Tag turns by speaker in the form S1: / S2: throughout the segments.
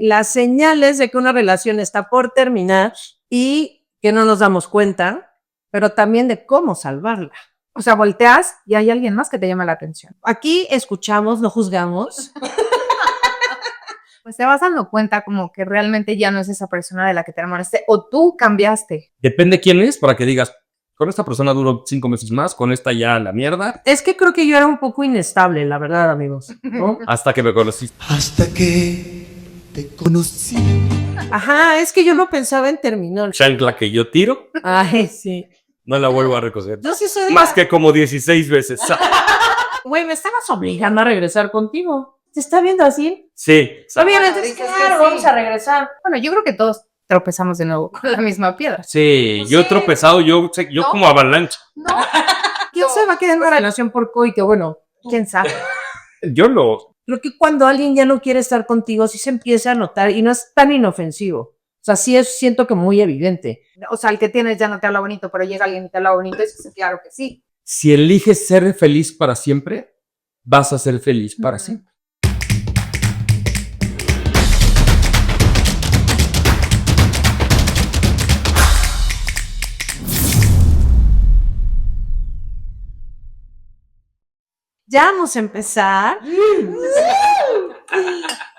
S1: las señales de que una relación está por terminar y que no nos damos cuenta, pero también de cómo salvarla.
S2: O sea, volteas y hay alguien más que te llama la atención.
S1: Aquí escuchamos, no juzgamos.
S2: Pues te vas dando cuenta como que realmente ya no es esa persona de la que te enamoraste o tú cambiaste.
S3: Depende quién es para que digas, con esta persona duró 5 meses más, con esta ya la mierda.
S1: Es que creo que yo era un poco inestable, la verdad, amigos, ¿no?
S3: Hasta que me conociste.
S4: Hasta que te conocí.
S1: Ajá, es que yo no pensaba en terminar.
S3: Chancla que yo tiro,
S1: Ay, sí.
S3: no la vuelvo a recoger.
S1: Yo sí soy...
S3: Más que como 16 veces.
S1: Güey, me estabas obligando a regresar contigo. ¿Te está viendo así?
S3: Sí.
S1: Obviamente,
S2: dices que
S1: claro,
S2: sí.
S1: vamos a regresar.
S2: Bueno, yo creo que todos tropezamos de nuevo con la misma piedra.
S3: Sí, yo he tropezado, yo
S2: ¿No?
S3: como avalancha.
S1: ¿Quién se va a quedar en una relación por coito? Bueno,
S2: ¿Quién sabe?
S3: Yo lo...
S1: creo que cuando alguien ya no quiere estar contigo, sí se empieza a notar y no es tan inofensivo. O sea, sí es, siento que muy evidente.
S2: O sea, el que tienes ya no te habla bonito, pero llega alguien y te habla bonito y dices, claro que sí.
S3: Si eliges ser feliz para siempre, vas a ser feliz para siempre.
S1: Ya vamos a empezar.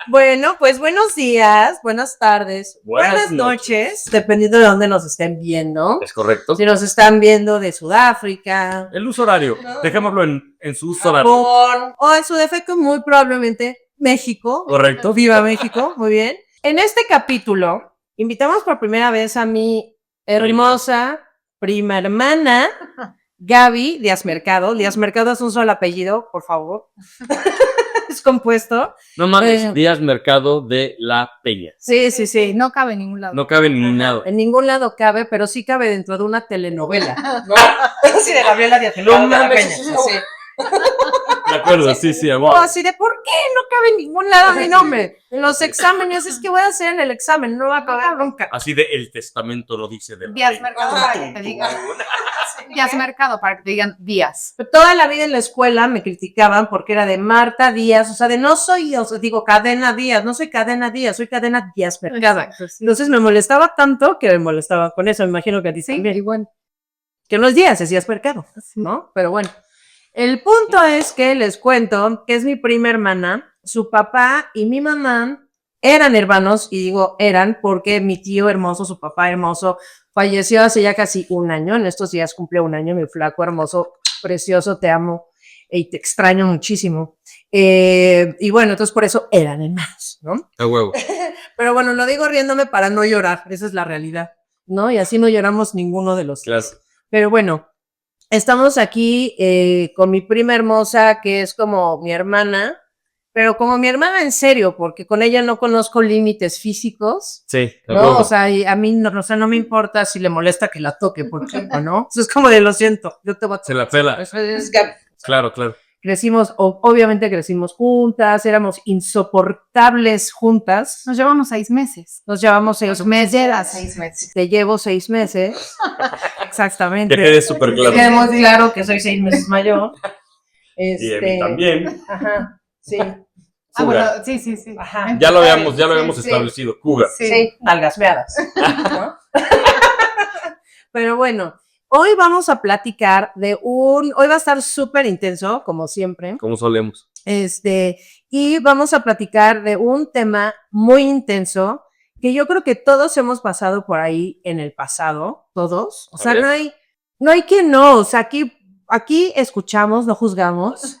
S1: Bueno, pues buenos días, buenas tardes, buenas noches, dependiendo de dónde nos estén viendo.
S3: ¿Es correcto?
S1: Si nos están viendo de Sudáfrica,
S3: El uso horario, dejémoslo en su uso horario.
S1: Japón, o en su defecto muy probablemente México.
S3: Correcto.
S1: Viva México, muy bien. En este capítulo invitamos por primera vez a mi hermosa prima hermana Gaby Díaz Mercado. Díaz Mercado es un solo apellido, por favor. Es compuesto.
S3: No mames, Díaz Mercado de la Peña.
S1: Sí, sí, sí.
S2: No cabe en ningún lado.
S3: No cabe en ningún lado.
S1: En ningún lado cabe, pero sí cabe dentro de una telenovela. Sí, de Gabriela Díaz
S3: No
S1: Mercado de la
S3: mames.
S1: Peña. Sí.
S3: De acuerdo, sí,
S1: O
S3: amor.
S1: así de, ¿por qué no cabe en ningún lado mi nombre? En los exámenes, es que voy a hacer en el examen, no va a caber nunca.
S3: Así de el testamento lo dice de la
S2: Díaz
S3: Peña.
S2: Mercado para que te digan. Díaz Mercado para que te digan Díaz.
S1: Toda la vida en la escuela me criticaban porque era de Marta Díaz, o sea, de no soy, o sea, digo, Cadena Díaz, no soy Cadena Díaz, soy Cadena Díaz Mercado.
S2: Exacto, sí.
S1: Entonces me molestaba tanto que me molestaba con eso, me imagino que a ti
S2: Sí,
S1: también.
S2: igual.
S1: Que no es Díaz, es Díaz Mercado, ¿no? Pero bueno, el punto es que les cuento que es mi prima hermana, su papá y mi mamá eran hermanos, y digo eran porque mi tío hermoso, su papá hermoso, falleció hace ya casi un año, en estos días cumplió un año, mi flaco hermoso, precioso, te amo y te extraño muchísimo. Y bueno, entonces por eso eran hermanos, ¿no?
S3: A huevo.
S1: Pero bueno, lo digo riéndome para no llorar, esa es la realidad, ¿no? Y así no lloramos ninguno de los
S3: Claro.
S1: Pero bueno, estamos aquí con mi prima hermosa, que es como mi hermana, pero como mi hermana en serio, porque con ella no conozco límites físicos,
S3: Sí, a
S1: ¿no?
S3: huevo.
S1: O sea, y a mí no, o sea, no me importa si le molesta que la toque, por ejemplo, ¿no? Eso es como de lo siento, yo te voy a
S3: Se la pela.
S1: Eso es Gaby.
S3: Claro, claro.
S1: Crecimos, obviamente crecimos juntas, éramos insoportables juntas.
S2: Nos llevamos 6 meses.
S1: Nos llevamos 6
S2: Me
S1: meses.
S2: llevas 6 meses.
S1: Te llevo 6 meses. Exactamente.
S3: Que quede súper claro.
S1: Quedemos claro que soy 6 meses mayor.
S3: Y a mí también.
S1: Ajá, sí.
S2: Ah, bueno,
S3: Cougar.
S2: sí, sí, sí.
S1: Ajá.
S3: Ya lo habíamos
S2: Sí, sí.
S3: establecido. Cougar.
S1: Sí, nalgasmeadas. ¿No? Pero bueno, hoy vamos a platicar hoy va a estar súper intenso, como siempre.
S3: Como solemos.
S1: Y vamos a platicar de un tema muy intenso que yo creo que todos hemos pasado por ahí en el pasado, todos. O sea, no hay que no, o sea, aquí escuchamos, no juzgamos.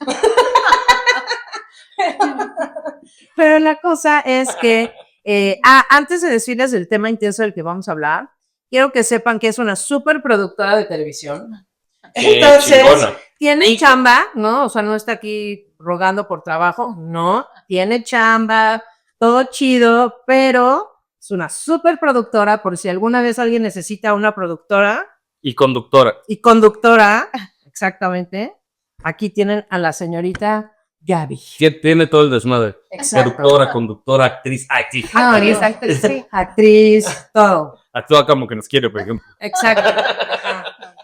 S1: Pero la cosa es que, antes de decirles del tema intenso del que vamos a hablar, quiero que sepan que es una súper productora de televisión. Entonces,
S3: chingona.
S1: tiene chamba, ¿no? O sea, no está aquí rogando por trabajo, no. Tiene chamba, todo chido, pero es una súper productora, por si alguna vez alguien necesita una productora
S3: Y conductora.
S1: y conductora, exactamente, aquí tienen a la señorita Gaby.
S3: Tiene todo el desmadre.
S1: Exacto.
S3: Productora, conductora, actriz,
S2: No, exacto, sí.
S1: Actriz, todo.
S3: Actúa como que nos quiere, por ejemplo.
S1: Exacto.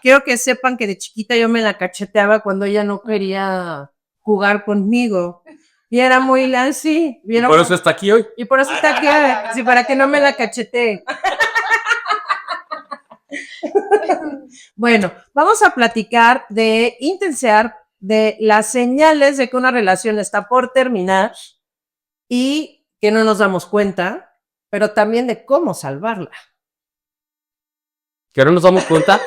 S1: Quiero que sepan que de chiquita yo me la cacheteaba cuando ella no quería jugar conmigo. Y era muy así.
S3: Por eso está aquí hoy.
S1: Y por eso está aquí, sí, para que no me la cachetee. Bueno, vamos a platicar de intensear, de las señales de que una relación está por terminar y que no nos damos cuenta, pero también de cómo salvarla.
S3: Que no nos damos cuenta.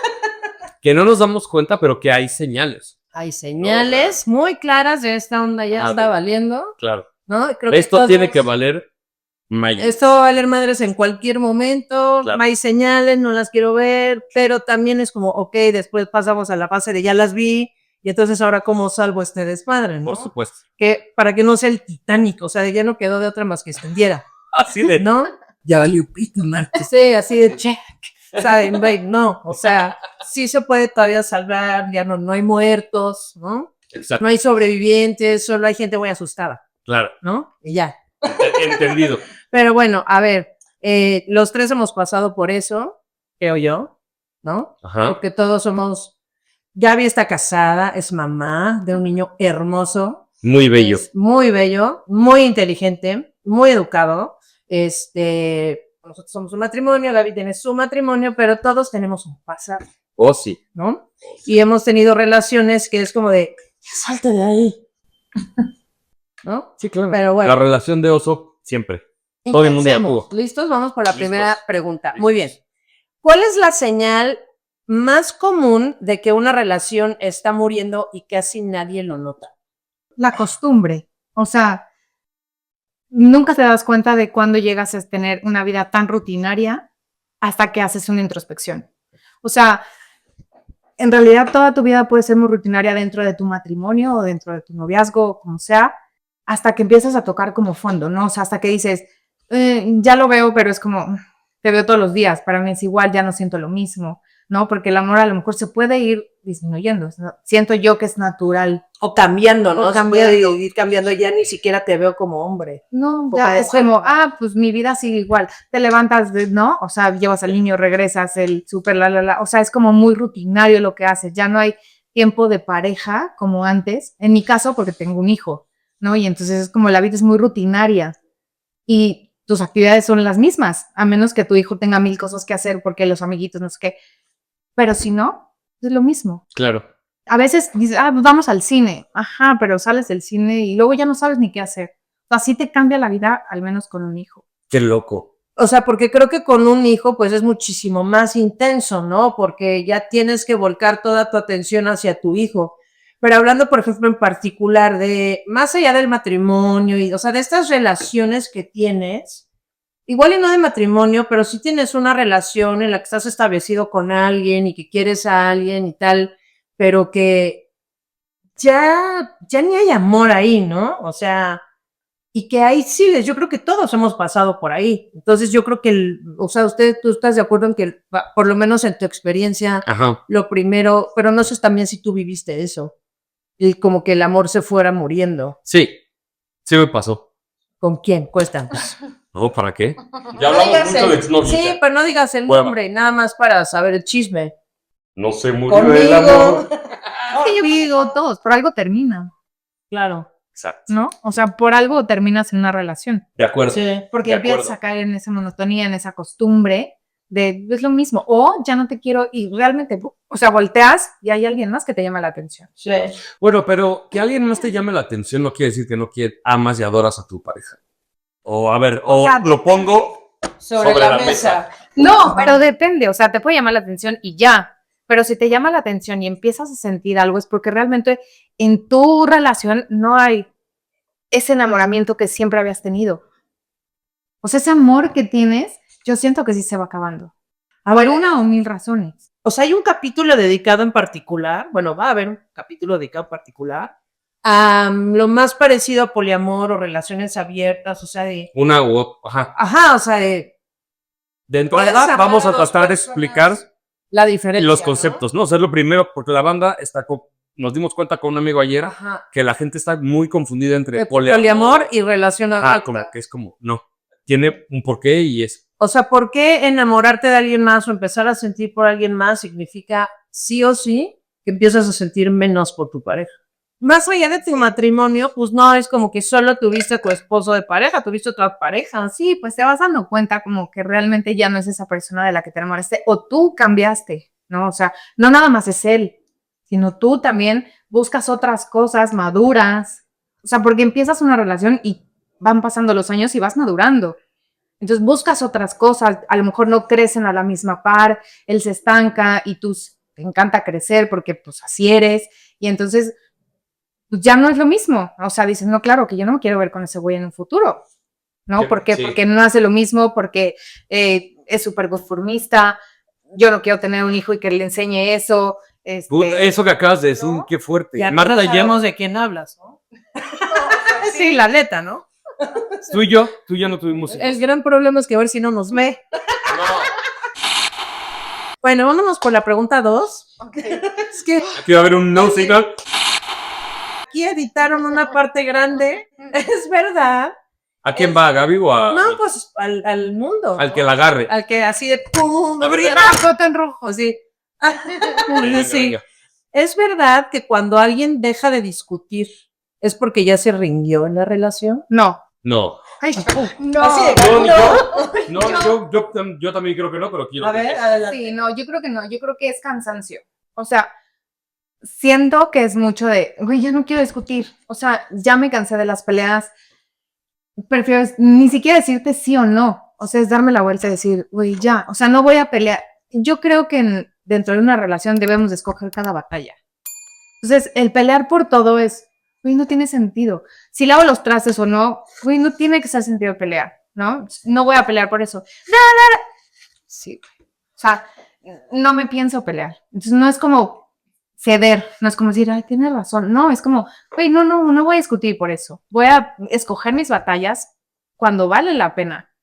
S3: Que no nos damos cuenta, pero que hay señales.
S1: Hay señales muy claras de esta onda ya está valiendo,
S3: Claro.
S1: ¿no? Creo que
S3: Esto
S1: todos-
S3: tiene que valer mayo.
S1: Esto va a valer madres en cualquier momento,
S3: Claro.
S1: hay señales, no las quiero ver, pero también es como, ok, después pasamos a la fase de ya las vi, y entonces ahora cómo salvo este desmadre, ¿no?
S3: Por supuesto.
S1: Que para que no sea el Titanic, o sea, ya no quedó de otra más que extendiera,
S3: Así de.
S1: ¿no?
S3: Ya valió pito, Marta.
S1: Sí, así de check, ¿saben? Babe, no, o sea, sí se puede todavía salvar, ya no hay muertos, ¿no?
S3: Exacto.
S1: No hay sobrevivientes, solo hay gente muy asustada,
S3: Claro.
S1: ¿no? Y ya.
S3: Entendido.
S1: Pero bueno, a ver, los tres hemos pasado por eso, creo yo, ¿no?
S3: Ajá.
S1: Porque todos somos. Gaby está casada, es mamá de un niño hermoso.
S3: Muy bello.
S1: Es muy bello, muy inteligente, muy educado. Nosotros somos un matrimonio, Gaby tiene su matrimonio, pero todos tenemos un pasado,
S3: Oh, sí.
S1: ¿no? Y hemos tenido relaciones que es como de, salte de ahí, ¿no?
S3: Sí, claro.
S1: Pero
S3: La
S1: bueno.
S3: relación de oso, siempre. Todo el mundo ya
S1: Intentemos.
S3: pudo.
S1: ¿Listos? Vamos por la
S3: Listos.
S1: primera pregunta.
S3: Listos.
S1: Muy bien. ¿Cuál es la señal más común de que una relación está muriendo y casi nadie lo nota?
S2: La costumbre. O sea, nunca te das cuenta de cuándo llegas a tener una vida tan rutinaria hasta que haces una introspección. O sea, en realidad toda tu vida puede ser muy rutinaria dentro de tu matrimonio o dentro de tu noviazgo, o como sea, hasta que empiezas a tocar como fondo, ¿no? O sea, hasta que dices, ya lo veo, pero es como, te veo todos los días, para mí es igual, ya no siento lo mismo, ¿no? Porque el amor a lo mejor se puede ir disminuyendo, ¿no? Siento yo que es natural.
S1: O cambiando, ¿no?
S2: O
S1: Se puede
S2: cambiando.
S1: ir cambiando, ya ni siquiera te veo como hombre.
S2: No,
S1: Poca
S2: ya
S1: de
S2: es
S1: ser.
S2: como, pues mi vida sigue igual. Te levantas, ¿no? O sea, llevas al niño, regresas, el súper, O sea, es como muy rutinario lo que haces. Ya no hay tiempo de pareja como antes. En mi caso, porque tengo un hijo, ¿no? Y entonces es como la vida es muy rutinaria y tus actividades son las mismas, a menos que tu hijo tenga 1000 cosas que hacer porque los amiguitos, no sé qué. Pero si no, es lo mismo.
S3: Claro.
S2: A veces dices, pues vamos al cine. Ajá, pero sales del cine y luego ya no sabes ni qué hacer. O sea, así te cambia la vida, al menos con un hijo.
S3: Qué loco.
S1: O sea, porque creo que con un hijo, pues es muchísimo más intenso, ¿no? Porque ya tienes que volcar toda tu atención hacia tu hijo. Pero hablando, por ejemplo, en particular de, más allá del matrimonio, y, o sea, de estas relaciones que tienes, igual y no de matrimonio, pero sí tienes una relación en la que estás establecido con alguien y que quieres a alguien y tal, pero que ya ni hay amor ahí, ¿no? O sea, y que ahí sigues. Yo creo que todos hemos pasado por ahí. Entonces yo creo que, o sea, tú estás de acuerdo en que, por lo menos en tu experiencia,
S3: Ajá.
S1: lo primero, pero no sé también si tú viviste eso, y como que el amor se fuera muriendo.
S3: Sí. Sí me pasó.
S1: ¿Con quién? Cuéntanos.
S3: No, ¿para qué?
S1: No
S3: Ya hablamos
S1: digas
S3: mucho
S1: el-
S3: de exnovios.
S1: Sí,
S3: ya.
S1: pero no digas el
S3: Bueno.
S1: nombre, nada más para saber el chisme.
S3: No se murió el
S1: Conmigo.
S3: amor.
S2: Es que yo digo todos, por algo termina,
S1: Claro.
S3: Exacto.
S2: ¿no? O sea, por algo terminas en una relación.
S3: De acuerdo.
S1: Sí.
S2: Porque
S3: De
S2: empiezas
S3: acuerdo.
S2: a caer en esa monotonía, en esa costumbre de es lo mismo. O ya no te quiero y realmente, o sea, volteas y hay alguien más que te llama la atención.
S1: Sí.
S3: Bueno, pero que alguien más te llame la atención no quiere decir que no amas y adoras a tu pareja. O a ver, o
S2: sea,
S3: lo pongo
S1: Sobre
S3: Sobre
S1: la
S3: la
S1: mesa.
S2: No, pero depende, o sea, te puede llamar la atención y ya. Pero si te llama la atención y empiezas a sentir algo, es porque realmente en tu relación no hay ese enamoramiento que siempre habías tenido. O sea, ese amor que tienes, yo siento que sí se va acabando.
S1: A
S2: Por
S1: ver,
S2: una o mil razones.
S1: o sea, hay un capítulo dedicado en particular, bueno, va a haber un capítulo dedicado en particular a lo más parecido a poliamor o relaciones abiertas, o sea, de,
S3: una u otra. Ajá.
S1: ajá, o sea, de
S3: De
S1: Puedes
S3: entrada,
S1: amar
S3: vamos
S1: a
S3: a
S1: dos
S3: tratar de
S1: personas.
S3: explicar
S1: la diferencia.
S3: los conceptos, ¿no? O sea, lo primero, porque la banda está nos dimos cuenta con un amigo
S1: ¿no?
S3: ayer
S1: Ajá.
S3: que la gente está muy confundida entre
S1: De poliamor y relación abierta.
S3: como que es como, no. Tiene un porqué y es.
S1: O sea, ¿por qué enamorarte de alguien más o empezar a sentir por alguien más significa sí o sí que empiezas a sentir menos por tu pareja? más allá de tu matrimonio, pues no es como que solo tuviste a tu esposo de pareja, tuviste otras parejas.
S2: Sí, pues te vas dando cuenta como que realmente ya no es esa persona de la que te enamoraste o tú cambiaste, ¿no? O sea, no nada más es él, sino tú también buscas otras cosas maduras. O sea, porque empiezas una relación y van pasando los años y vas madurando. Entonces buscas otras cosas, a lo mejor no crecen a la misma par, él se estanca y tú te encanta crecer porque pues así eres y entonces pues, ya no es lo mismo. O sea, dices, no, claro que yo no me quiero ver con ese güey en un futuro, ¿no? ¿Por qué?
S3: Sí.
S2: Porque no hace lo mismo, porque es súper conformista, yo no quiero tener un hijo y que le enseñe eso.
S3: Eso que acabas de decir,
S2: ¿no?
S3: qué fuerte.
S1: Ya
S3: Marta,
S1: todos
S3: ya
S1: sabemos de quién hablas, ¿no? Sí, la neta, ¿no?
S3: tú y yo no tuvimos hijos.
S1: El gran problema es que a ver si no nos ve. Bueno, vámonos por la pregunta 2. Es que
S3: Aquí va a haber un no signal.
S1: aquí editaron una parte grande. Es verdad.
S3: ¿A quién va? ¿A Gaby o a...?
S1: No, pues al mundo.
S3: Al
S1: ¿no?
S3: que la agarre.
S1: Al que así de pum, abría foto en rojo, sí.
S3: Venga,
S1: Sí.
S3: venga.
S1: Es verdad que cuando alguien deja de discutir es porque ya se rindió en la relación.
S2: No.
S3: No.
S2: Ay, no.
S1: Así de
S3: Yo también creo que no, pero quiero.
S1: A ver, adelante.
S2: Sí, no, yo creo que no, yo creo que es cansancio. O sea, siento que es mucho de, güey, ya no quiero discutir. O sea, ya me cansé de las peleas. Prefiero ni siquiera decirte sí o no. O sea, es darme la vuelta y decir, güey, ya. O sea, no voy a pelear. Yo creo que dentro de una relación debemos de escoger cada batalla. Entonces, el pelear por todo es, güey, no tiene sentido. Si lavo los trastes o no, güey, no tiene que ser sentido pelear, ¿no? No voy a pelear por eso. Sí, güey. O sea, no me pienso pelear. Entonces, no es como ceder, no es como decir, ay, tienes razón. No, es como, güey, no voy a discutir por eso. Voy a escoger mis batallas cuando vale la pena,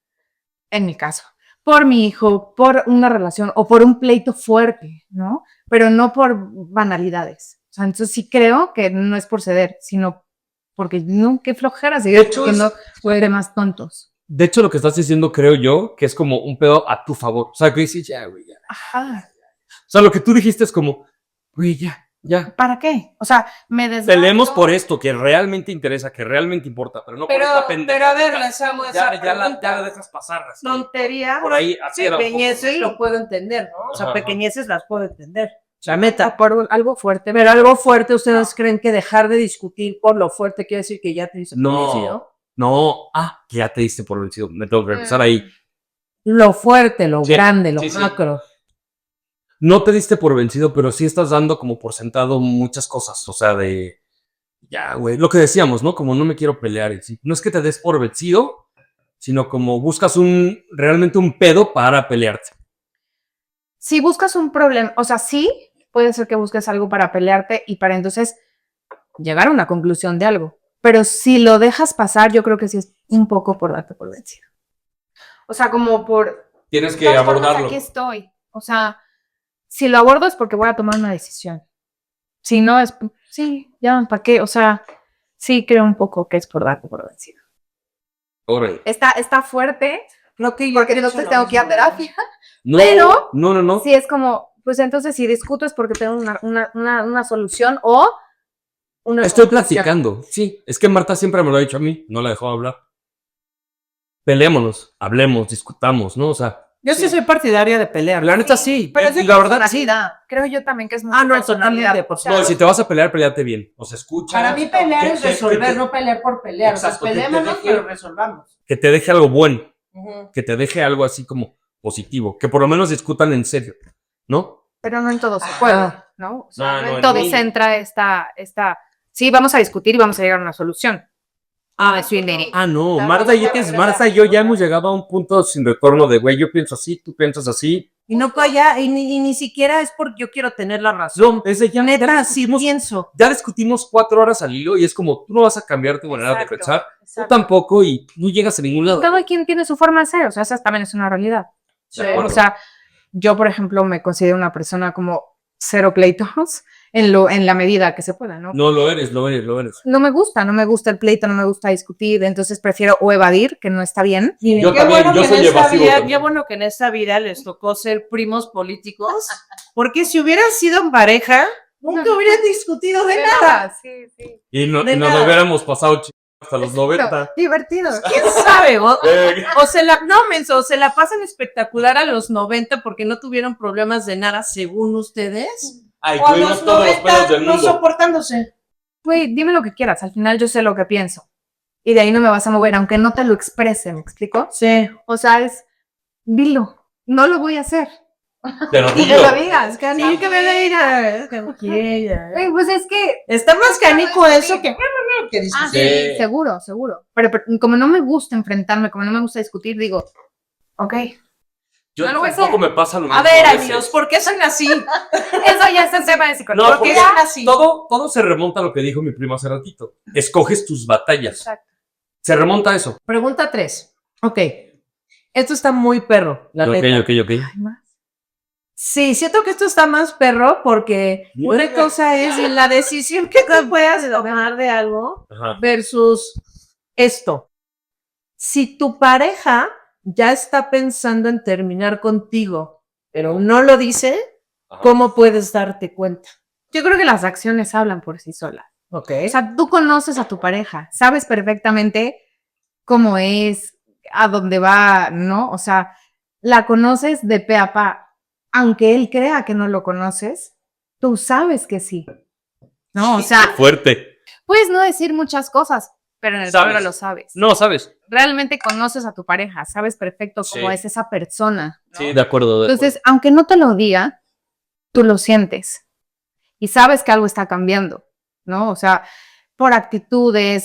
S2: en mi caso. Por mi hijo, por una relación o por un pleito fuerte, ¿no? Pero no por banalidades. O sea, entonces sí creo que no es por ceder, sino porque no, qué flojera seguir discutiendo temas tontos.
S3: De hecho, lo que estás diciendo, creo yo, que es como un pedo a tu favor. O sea, que dices, ya, güey, ya.
S2: Ajá.
S3: O sea, lo que tú dijiste es como, güey, ya.
S2: ¿Para qué? O sea, me desgasto.
S3: Peleemos por esto que realmente interesa, que realmente importa, pero no por esta pendeja.
S1: pero a ver, les hago esa
S3: Ya la
S1: pregunta.
S3: dejas pasar. Así.
S1: Tontería.
S3: Por ahí, así era un poco.
S1: Pequeñeces lo puedo entender, ¿no? O sea,
S3: Ajá.
S1: pequeñeces las puedo entender. La meta.
S2: Por algo fuerte.
S1: Pero algo fuerte, ¿ustedes creen que dejar de discutir por lo fuerte quiere decir que ya te dice
S3: No. Que ya te diste por vencido. Me tengo que regresar ahí.
S1: Lo fuerte, lo
S3: Sí,
S1: grande, lo
S3: sí, sí.
S1: macro.
S3: No te diste por vencido, pero sí estás dando como por sentado muchas cosas. O sea, de. Ya, güey. Lo que decíamos, ¿no? Como no me quiero pelear. En sí. No es que te des por vencido, sino como buscas realmente un pedo para pelearte.
S2: Si buscas un problema, o sea, sí, puede ser que busques algo para pelearte y para entonces llegar a una conclusión de algo. Pero si lo dejas pasar, yo creo que sí es un poco por darte por vencido. O sea, como por...
S3: Tienes que
S2: ¿sabes cuántas
S3: abordarlo.
S2: Aquí estoy. O sea, si lo abordo es porque voy a tomar una decisión. Si no es... Sí, ya, ¿para qué? O sea, sí creo un poco que es por darte por vencido.
S3: Órale.
S2: Está fuerte,
S1: Lo que yo
S2: porque
S1: pienso
S2: entonces
S1: lo
S2: tengo que ir a
S1: mismo.
S2: terapia.
S3: No,
S2: Pero-
S3: no.
S2: Sí, es como, pues entonces si discuto es porque tengo una solución o una
S3: Estoy
S2: conclusión.
S3: platicando. Sí, es que Marta siempre me lo ha dicho a mí. No la dejó hablar. Peleémonos, hablemos, discutamos, ¿no? O sea,
S1: Yo sí soy partidaria de pelear.
S3: la neta sí.
S2: Pero es de
S3: la verdad,
S2: personalidad. Creo yo también que es muy
S1: Ah, no,
S2: personalidad.
S1: totalmente, por
S2: O sea,
S3: no, si te vas a pelear, peleate bien. O sea, escucha.
S1: Para mí pelear
S3: Que-
S1: es
S3: que-
S1: resolver,
S3: que-
S1: no pelear por pelear.
S3: Exacto,
S1: O sea,
S3: que te
S1: peleémonos,
S3: deje-
S1: pero resolvamos.
S3: Que te deje algo bueno. Que te deje algo así como positivo. Que por lo menos discutan en serio, ¿no?
S2: pero no en todo se
S1: Ajá.
S2: puede, ¿no? O sea,
S3: No,
S2: no
S3: no,
S2: en todo
S3: en
S2: se entra esta... Sí, vamos a discutir y vamos a llegar a una solución. Ah, soy Neri.
S3: Ah, no.
S1: Claro,
S3: Marta y,
S1: no puede
S3: Marta y yo ya hemos llegado a un punto sin retorno de, güey, yo pienso así, tú piensas así.
S1: Y no para allá, y ni siquiera es porque yo quiero tener la razón.
S3: No, es de ya,
S1: Neta, sí
S3: discutimos,
S1: pienso.
S3: ya discutimos 4 horas al hilo y es como, tú no vas a cambiar tu manera de
S2: Exacto,
S3: pensar, tú
S2: exacto.
S3: tampoco y no llegas a ningún lado.
S2: Cada quien tiene su forma de ser, o sea, esa también es una realidad.
S3: De acuerdo.
S2: O sea, yo, por ejemplo, me considero una persona como cero pleitos en la medida que se pueda, ¿no?
S3: No, lo eres.
S2: No me gusta el pleito, no me gusta discutir, entonces prefiero o evadir, que no está bien.
S3: Yo
S1: Qué
S3: también,
S1: bueno
S3: yo
S1: que
S3: soy
S1: en esta
S3: evasivo
S1: vida,
S3: también.
S1: qué bueno que en esta vida les tocó ser primos políticos, porque si hubieran sido en pareja, Nunca hubieran discutido de nada.
S2: Sí, sí.
S3: Y, no,
S1: De
S3: y nos
S1: nada.
S3: hubiéramos pasado hasta los 90.
S2: Divertido.
S1: ¿Quién sabe?
S3: Eh,
S1: O se la pasan espectacular a los 90 porque no tuvieron problemas de nada, según ustedes.
S3: Ay,
S1: O a
S3: tuvimos
S1: los
S3: todos los
S1: 90
S3: pedos del
S1: no
S3: mundo.
S1: soportándose.
S2: Güey, dime lo que quieras. Al final yo sé lo que pienso. Y de ahí no me vas a mover, aunque no te lo exprese, ¿me explico?
S1: Sí.
S2: O sea, dilo. No lo voy a hacer.
S3: Te lo
S2: Y
S3: digo.
S2: que lo digas.
S1: Sí, que me da ira.
S2: Güey, pues es que...
S1: Está más canijo eso que
S2: Ah,
S3: Sí.
S2: sí, seguro, seguro. Pero como no me gusta enfrentarme, como no me gusta discutir, digo, ok.
S3: Yo
S2: No lo voy a
S3: tampoco
S2: hacer.
S3: me pasa lo mismo.
S1: A ver,
S3: veces.
S1: amigos, ¿por qué son así?
S2: Eso ya es un tema de psicología.
S3: No,
S1: ¿Por qué
S3: porque
S1: son así?
S3: todo se remonta a lo que dijo mi primo hace ratito. Escoges tus batallas.
S2: Exacto.
S3: Se remonta a eso.
S1: Pregunta 3. Ok. Esto está muy perro, la neta.
S3: ok.
S2: Ay, más.
S1: Sí, siento que esto está más perro porque una cosa es la decisión que tú puedas tomar de algo
S3: Ajá.
S1: versus esto. Si tu pareja ya está pensando en terminar contigo, pero no lo dice,
S3: Ajá.
S1: ¿cómo puedes darte cuenta?
S2: Yo creo que las acciones hablan por sí solas.
S1: Ok.
S2: O sea, tú conoces a tu pareja, sabes perfectamente cómo es, a dónde va, ¿no? O sea, la conoces de pe a pa. Aunque él crea que no lo conoces, tú sabes que sí. ¿No? O sea,
S3: Fuerte.
S2: puedes no decir muchas cosas, pero en el
S3: Sabes.
S2: fondo lo sabes.
S3: No, ¿sabes?
S2: Realmente conoces a tu pareja, sabes perfecto cómo
S3: Sí.
S2: es esa persona. ¿no?
S3: Sí, de acuerdo.
S2: Entonces, aunque no te lo diga, tú lo sientes y sabes que algo está cambiando, ¿no? O sea, por actitudes,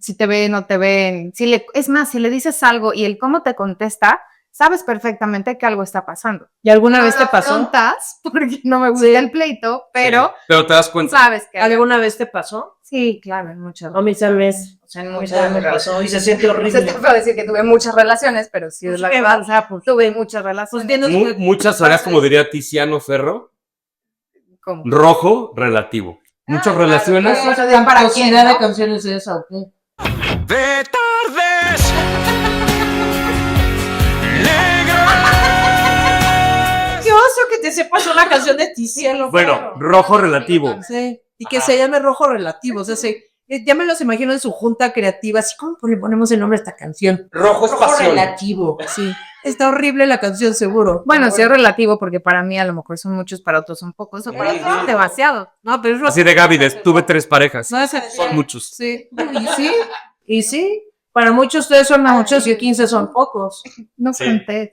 S2: si te ven o no te ven, es más, si le dices algo y el cómo te contesta, sabes perfectamente que algo está pasando.
S1: ¿Y alguna
S2: No
S1: vez te
S2: lo
S1: pasó?
S2: afrontas porque no me gusta el pleito, pero
S3: Pero te das cuenta.
S2: sabes que
S1: ¿Alguna vez te pasó?
S2: sí, claro, en muchas.
S1: A mí tal vez.
S2: O sea, en
S1: A mí
S2: muchas
S1: tal vez me pasó y se siente
S2: Se
S1: horrible.
S2: te puede decir que tuve muchas relaciones, pero sí es la
S1: ¿Qué
S2: verdad.
S1: va? O sea, pues,
S2: Tuve muchas relaciones.
S1: viendo
S3: Muchas áreas, como diría Tiziano Ferro,
S2: ¿Cómo?
S3: rojo relativo. Muchas
S2: claro,
S3: relaciones.
S2: claro.
S1: cosa de
S2: ¿Para quién,
S1: cantidad
S2: no?
S1: de canciones es esa, ¿o qué?
S4: De tardes negras.
S1: Qué oso que te sepas una canción de Tiziano.
S3: Bueno, rojo relativo.
S1: Sí, y que se llame Rojo Relativo. O sea, ya me los imagino en su junta creativa, así como le ponemos el nombre a esta canción.
S3: Rojo es pasión.
S1: Relativo. Sí, está horrible la canción, seguro.
S2: Bueno, sí es relativo porque para mí a lo mejor son muchos, para otros son pocos, o para otros son demasiado.
S1: No, pero es
S3: Así de Gaby, tuve 3 parejas.
S1: No,
S3: Son muchos.
S1: Sí, y sí. Para muchos ustedes son muchos y 15 son pocos.
S2: No
S3: Sí.
S2: conté.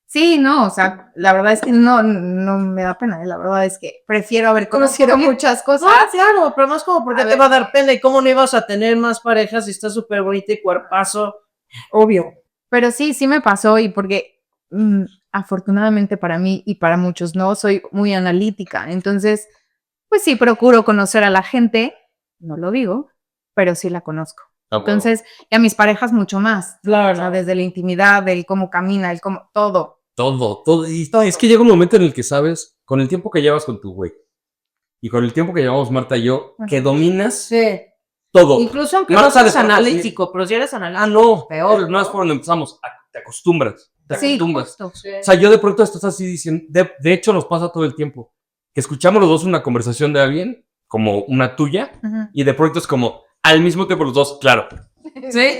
S2: Sí, no, o sea, la verdad es que no me da pena, la verdad es que prefiero haber conocido muchas cosas.
S1: Ah, claro, pero más como porque
S2: A
S1: te
S2: ver.
S1: va a dar pena y cómo no ibas a tener más parejas si estás súper bonita y cuerpazo. Obvio.
S2: Pero sí me pasó y porque afortunadamente para mí y para muchos no, soy muy analítica. Entonces, pues sí, procuro conocer a la gente, no lo digo, pero sí la conozco. Entonces, y a mis parejas mucho más.
S1: Claro.
S2: O sea, desde la intimidad, del cómo camina, el cómo, todo.
S3: Todo. Y es que llega un momento en el que sabes, con el tiempo que llevas con tu güey y con el tiempo que llevamos Marta y yo, que dominas
S1: Sí.
S3: todo.
S1: Incluso aunque
S3: Marta
S1: no seas
S3: de pronto
S1: analítico, pero si eres analítico.
S3: Ah, no.
S1: Peor.
S3: No es por donde empezamos. Te acostumbras. Te
S2: Sí,
S3: acostumbras.
S2: justo.
S3: O sea, yo de pronto estás así diciendo, de hecho nos pasa todo el tiempo, que escuchamos los dos una conversación de alguien, como una tuya,
S2: Ujú.
S3: y de pronto es como, al mismo tiempo los dos, claro,
S1: Sí.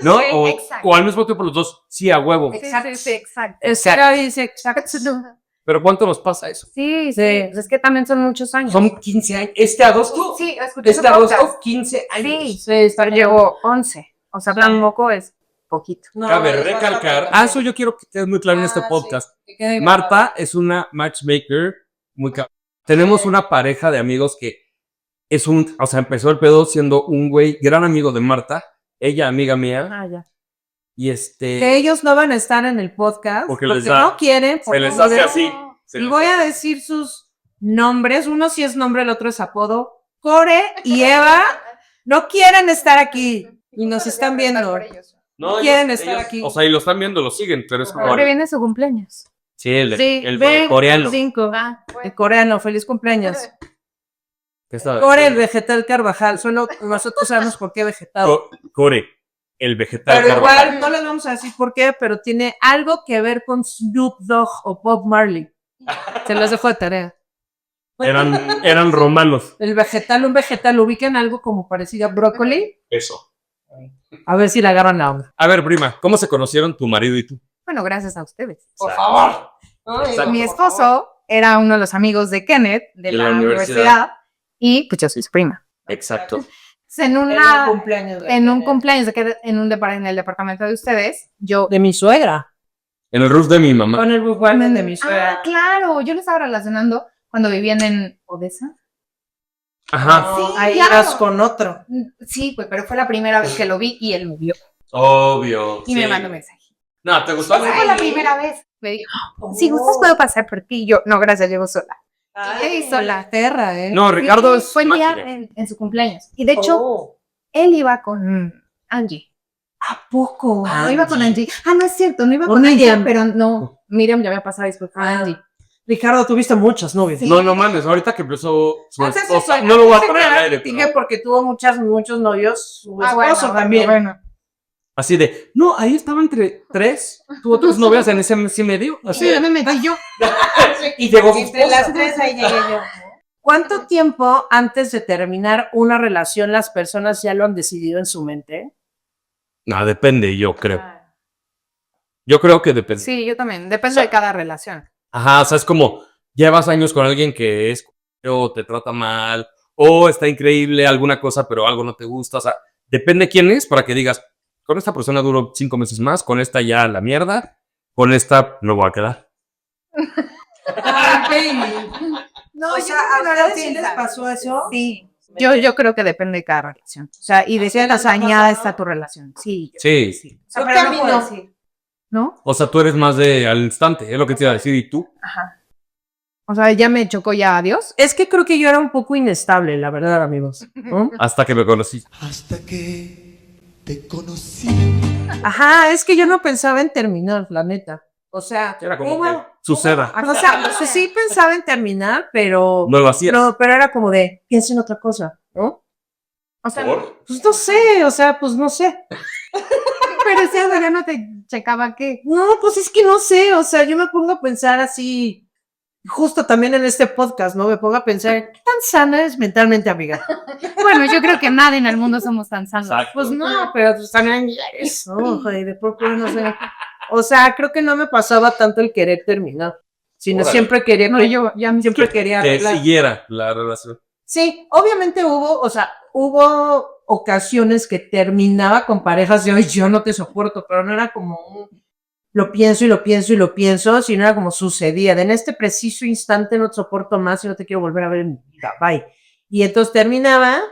S3: ¿no?
S2: Sí,
S3: O,
S2: exacto.
S3: o al mismo tiempo los dos, sí, a huevo.
S2: Sí, exacto.
S1: Exacto.
S3: Pero ¿cuánto nos pasa eso?
S2: Sí,
S1: Sí.
S2: pues es que también son muchos años.
S3: Son 15 años. Este agosto,
S2: Sí, escuché
S3: este
S2: su
S3: agosto,
S2: podcast.
S3: 15 años.
S2: Sí, pero llevo 11. O sea, tampoco es poquito.
S3: Cabe recalcar, eso yo quiero que quede muy claro en este podcast. Marta es una matchmaker muy Tenemos una pareja de amigos que o sea, empezó el pedo siendo un güey, gran amigo de Marta, ella amiga mía,
S2: Ah, ya.
S3: y
S1: Que ellos no van a estar en el podcast
S3: Porque
S1: porque
S3: les da-
S1: no quieren.
S3: se
S1: porque
S3: les
S1: no
S3: hace
S1: deben-
S3: así.
S1: Y voy a decir sus nombres. Uno sí es nombre, el otro es apodo. Core y Eva no quieren estar aquí y nos están viendo.
S3: No,
S1: quieren estar aquí.
S3: O sea, y lo están viendo, lo siguen, pero es como...
S2: Ahora viene su cumpleaños.
S3: Sí, el
S1: ven,
S3: coreano.
S1: 5. El coreano, feliz cumpleaños.
S3: ¿Qué está?
S1: Core, el vegetal Carvajal. Solo nosotros sabemos por qué vegetal.
S3: Core, el vegetal
S1: Pero
S3: Carvajal.
S1: igual no les vamos a decir por qué, pero tiene algo que ver con Snoop Dogg o Bob Marley. Se los dejo de tarea.
S3: Eran romanos.
S1: El vegetal, un vegetal, ubican algo como parecido a brócoli.
S3: Eso.
S1: A ver si le agarran la onda.
S3: A ver, prima, ¿cómo se conocieron tu marido y tú?
S2: Bueno, gracias a ustedes.
S1: Por favor.
S3: Exacto.
S2: Mi esposo era uno de los amigos de Kenneth de la universidad y pues yo soy su prima.
S3: Exacto.
S2: En
S1: En un
S2: una
S1: cumpleaños.
S2: en un cumpleaños de que en el departamento de ustedes, yo
S1: De mi suegra.
S3: En el roof de mi mamá.
S1: Con el buffet de mi suegra.
S2: claro, yo lo estaba relacionando cuando vivían en Odessa.
S3: Ajá.
S2: Sí,
S1: Ahí
S2: claro.
S1: ibas con otro.
S2: Sí, pues, pero fue la primera vez que lo vi y él me vio
S3: Obvio.
S2: y me mandó mensaje.
S3: No, ¿te gustó?
S2: Esa fue la primera vez. Me dijo, si gustas puedo pasar por ti. Y yo, no, gracias, llego sola.
S1: Ay,
S2: sola.
S1: perra,
S3: No, Ricardo es
S2: Fue el día
S3: máquina.
S2: en su cumpleaños. Y de hecho,
S1: Oh.
S2: él iba con Angie.
S1: ¿A poco?
S2: No iba con Angie. No es cierto, no iba
S1: Con
S2: con Angie,
S1: Miriam.
S2: pero no. Miriam ya había pasado después con Angie.
S1: Ricardo, tuviste muchas novias.
S2: Sí.
S3: No mames, ahorita que empezó su
S1: Antes
S3: esposa,
S1: eso,
S3: no lo voy a
S1: antes
S3: poner al
S1: era-
S3: aire.
S1: Dije
S3: pero-
S1: porque tuvo muchos novios. Su esposo
S2: Bueno,
S1: también.
S2: Bueno.
S3: Así de, no, ahí estaba entre 3, tuvo 3 novias en ese mes y medio. Así
S2: Sí,
S3: de,
S2: me metí yo.
S3: y llegó su
S1: Entre las
S3: esposa.
S1: tres ahí llegué yo. ¿Cuánto tiempo antes de terminar una relación las personas ya lo han decidido en su mente?
S3: No, depende, yo creo. Yo creo que depende.
S2: Sí, yo también. Depende de cada relación.
S3: Ajá, o sea, es como, llevas años con alguien que es, o te trata mal, o está increíble alguna cosa, pero algo no te gusta. O sea, depende quién es para que digas, con esta persona duro 5 meses más, con esta ya la mierda, con esta no voy a quedar.
S2: No,
S1: O sea, ¿a ustedes sí les pasó eso?
S2: Sí. Yo creo que depende de cada relación. O sea, y de ciertas añadas está tu relación. Sí.
S3: Sí.
S2: O sea,
S1: Yo
S2: pero no
S1: camino.
S2: puedo decir. ¿No?
S3: O sea, tú eres más de al instante, es lo que te iba a decir, ¿y tú?
S2: Ajá. O sea, ya me chocó ya adiós.
S1: Es que creo que yo era un poco inestable, la verdad, amigos. ¿no?
S3: Hasta que me conocí.
S5: Hasta que te conocí.
S1: Ajá, es que yo no pensaba en terminar, la neta. O sea,
S3: Era como
S1: hubo-
S3: que suceda.
S1: o sea, sí pensaba en terminar, pero
S3: No lo hacías.
S1: no, pero era como de, piensa en otra cosa, ¿no?
S2: O sea,
S1: Pues no sé, o sea, pues no sé.
S2: pero si algo ya no te checaba qué.
S1: No, pues es que no sé, o sea, yo me pongo a pensar así, justo también en este podcast, ¿no? Me pongo a pensar, ¿qué tan sana eres mentalmente, amiga?
S2: Bueno, yo creo que nadie en el mundo somos tan sanos.
S3: Exacto.
S1: Pues no, pero pues también ya eres, no, joder, de poco no sé. O sea, creo que no me pasaba tanto el querer terminar, sino
S3: Órale.
S1: siempre quería,
S2: No, yo ya me
S1: siempre quería
S3: Te
S1: arreglar.
S3: siguiera la relación.
S1: Sí, obviamente hubo ocasiones que terminaba con parejas de hoy yo no te soporto, pero no era como un lo pienso y lo pienso y lo pienso, sino era como sucedía. De en este preciso instante no te soporto más y no te quiero volver a ver en mi vida. Bye. Y entonces terminaba,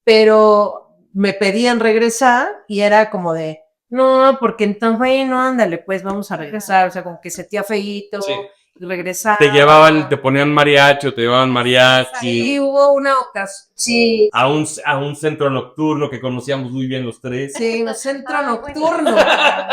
S1: pero me pedían regresar y era como de, no, porque entonces, bueno, ándale, pues vamos a regresar. O sea, como que sentía feíto
S3: Sí.
S1: y regresar.
S3: Te llevaban, te ponían mariachi o te llevaban mariachi
S1: Y hubo una ocasión. Sí,
S3: a un centro nocturno que conocíamos muy bien los tres.
S1: sí, un centro nocturno.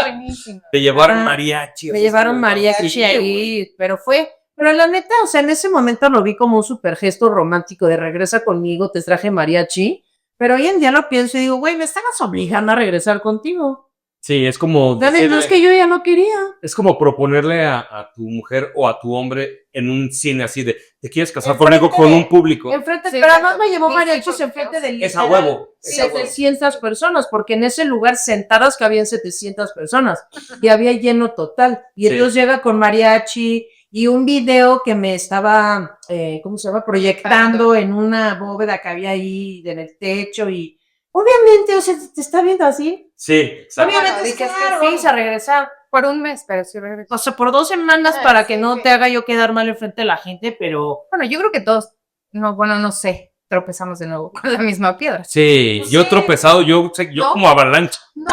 S2: Buenísimo.
S3: Te llevaron
S1: Ah,
S3: mariachi.
S1: Me llevaron mariachi ahí, pero la neta, o sea, en ese momento lo vi como un super gesto romántico de regresa conmigo, te traje mariachi, pero hoy en día lo pienso y digo, güey, me estabas obligando a regresar contigo.
S3: Sí, es como
S1: Dale, no es que yo ya no quería.
S3: es como proponerle a tu mujer o a tu hombre en un cine así de ¿te quieres casar
S1: Enfrente
S3: conmigo con
S1: de-
S3: un público?
S1: Enfrente,
S2: Sí,
S1: pero además me llevó
S2: sí,
S1: mariachis
S2: sí,
S1: enfrente de
S3: Es a huevo.
S1: Sí, 700 personas, porque en ese lugar sentadas cabían 700 personas y había lleno total. Y
S3: Sí.
S1: Dios llega con mariachi y un video que me estaba, ¿cómo se llama? Proyectando en una bóveda que había ahí en el techo y obviamente, o sea, te está viendo así.
S3: Sí, exacto.
S1: Obviamente,
S2: dije,
S1: claro,
S2: sí,
S1: vamos a regresar.
S2: Por un mes, pero sí regresó.
S1: O sea, por 2 semanas
S2: Ah,
S1: para
S2: sí,
S1: que no
S2: sí.
S1: te haga yo quedar mal enfrente de la gente, pero
S2: Bueno, yo creo que todos, no, bueno, no sé, tropezamos de nuevo con la misma piedra.
S3: Sí,
S1: Pues
S3: yo
S1: sí.
S3: tropezado, yo
S1: ¿No?
S3: como avalancha.
S2: No,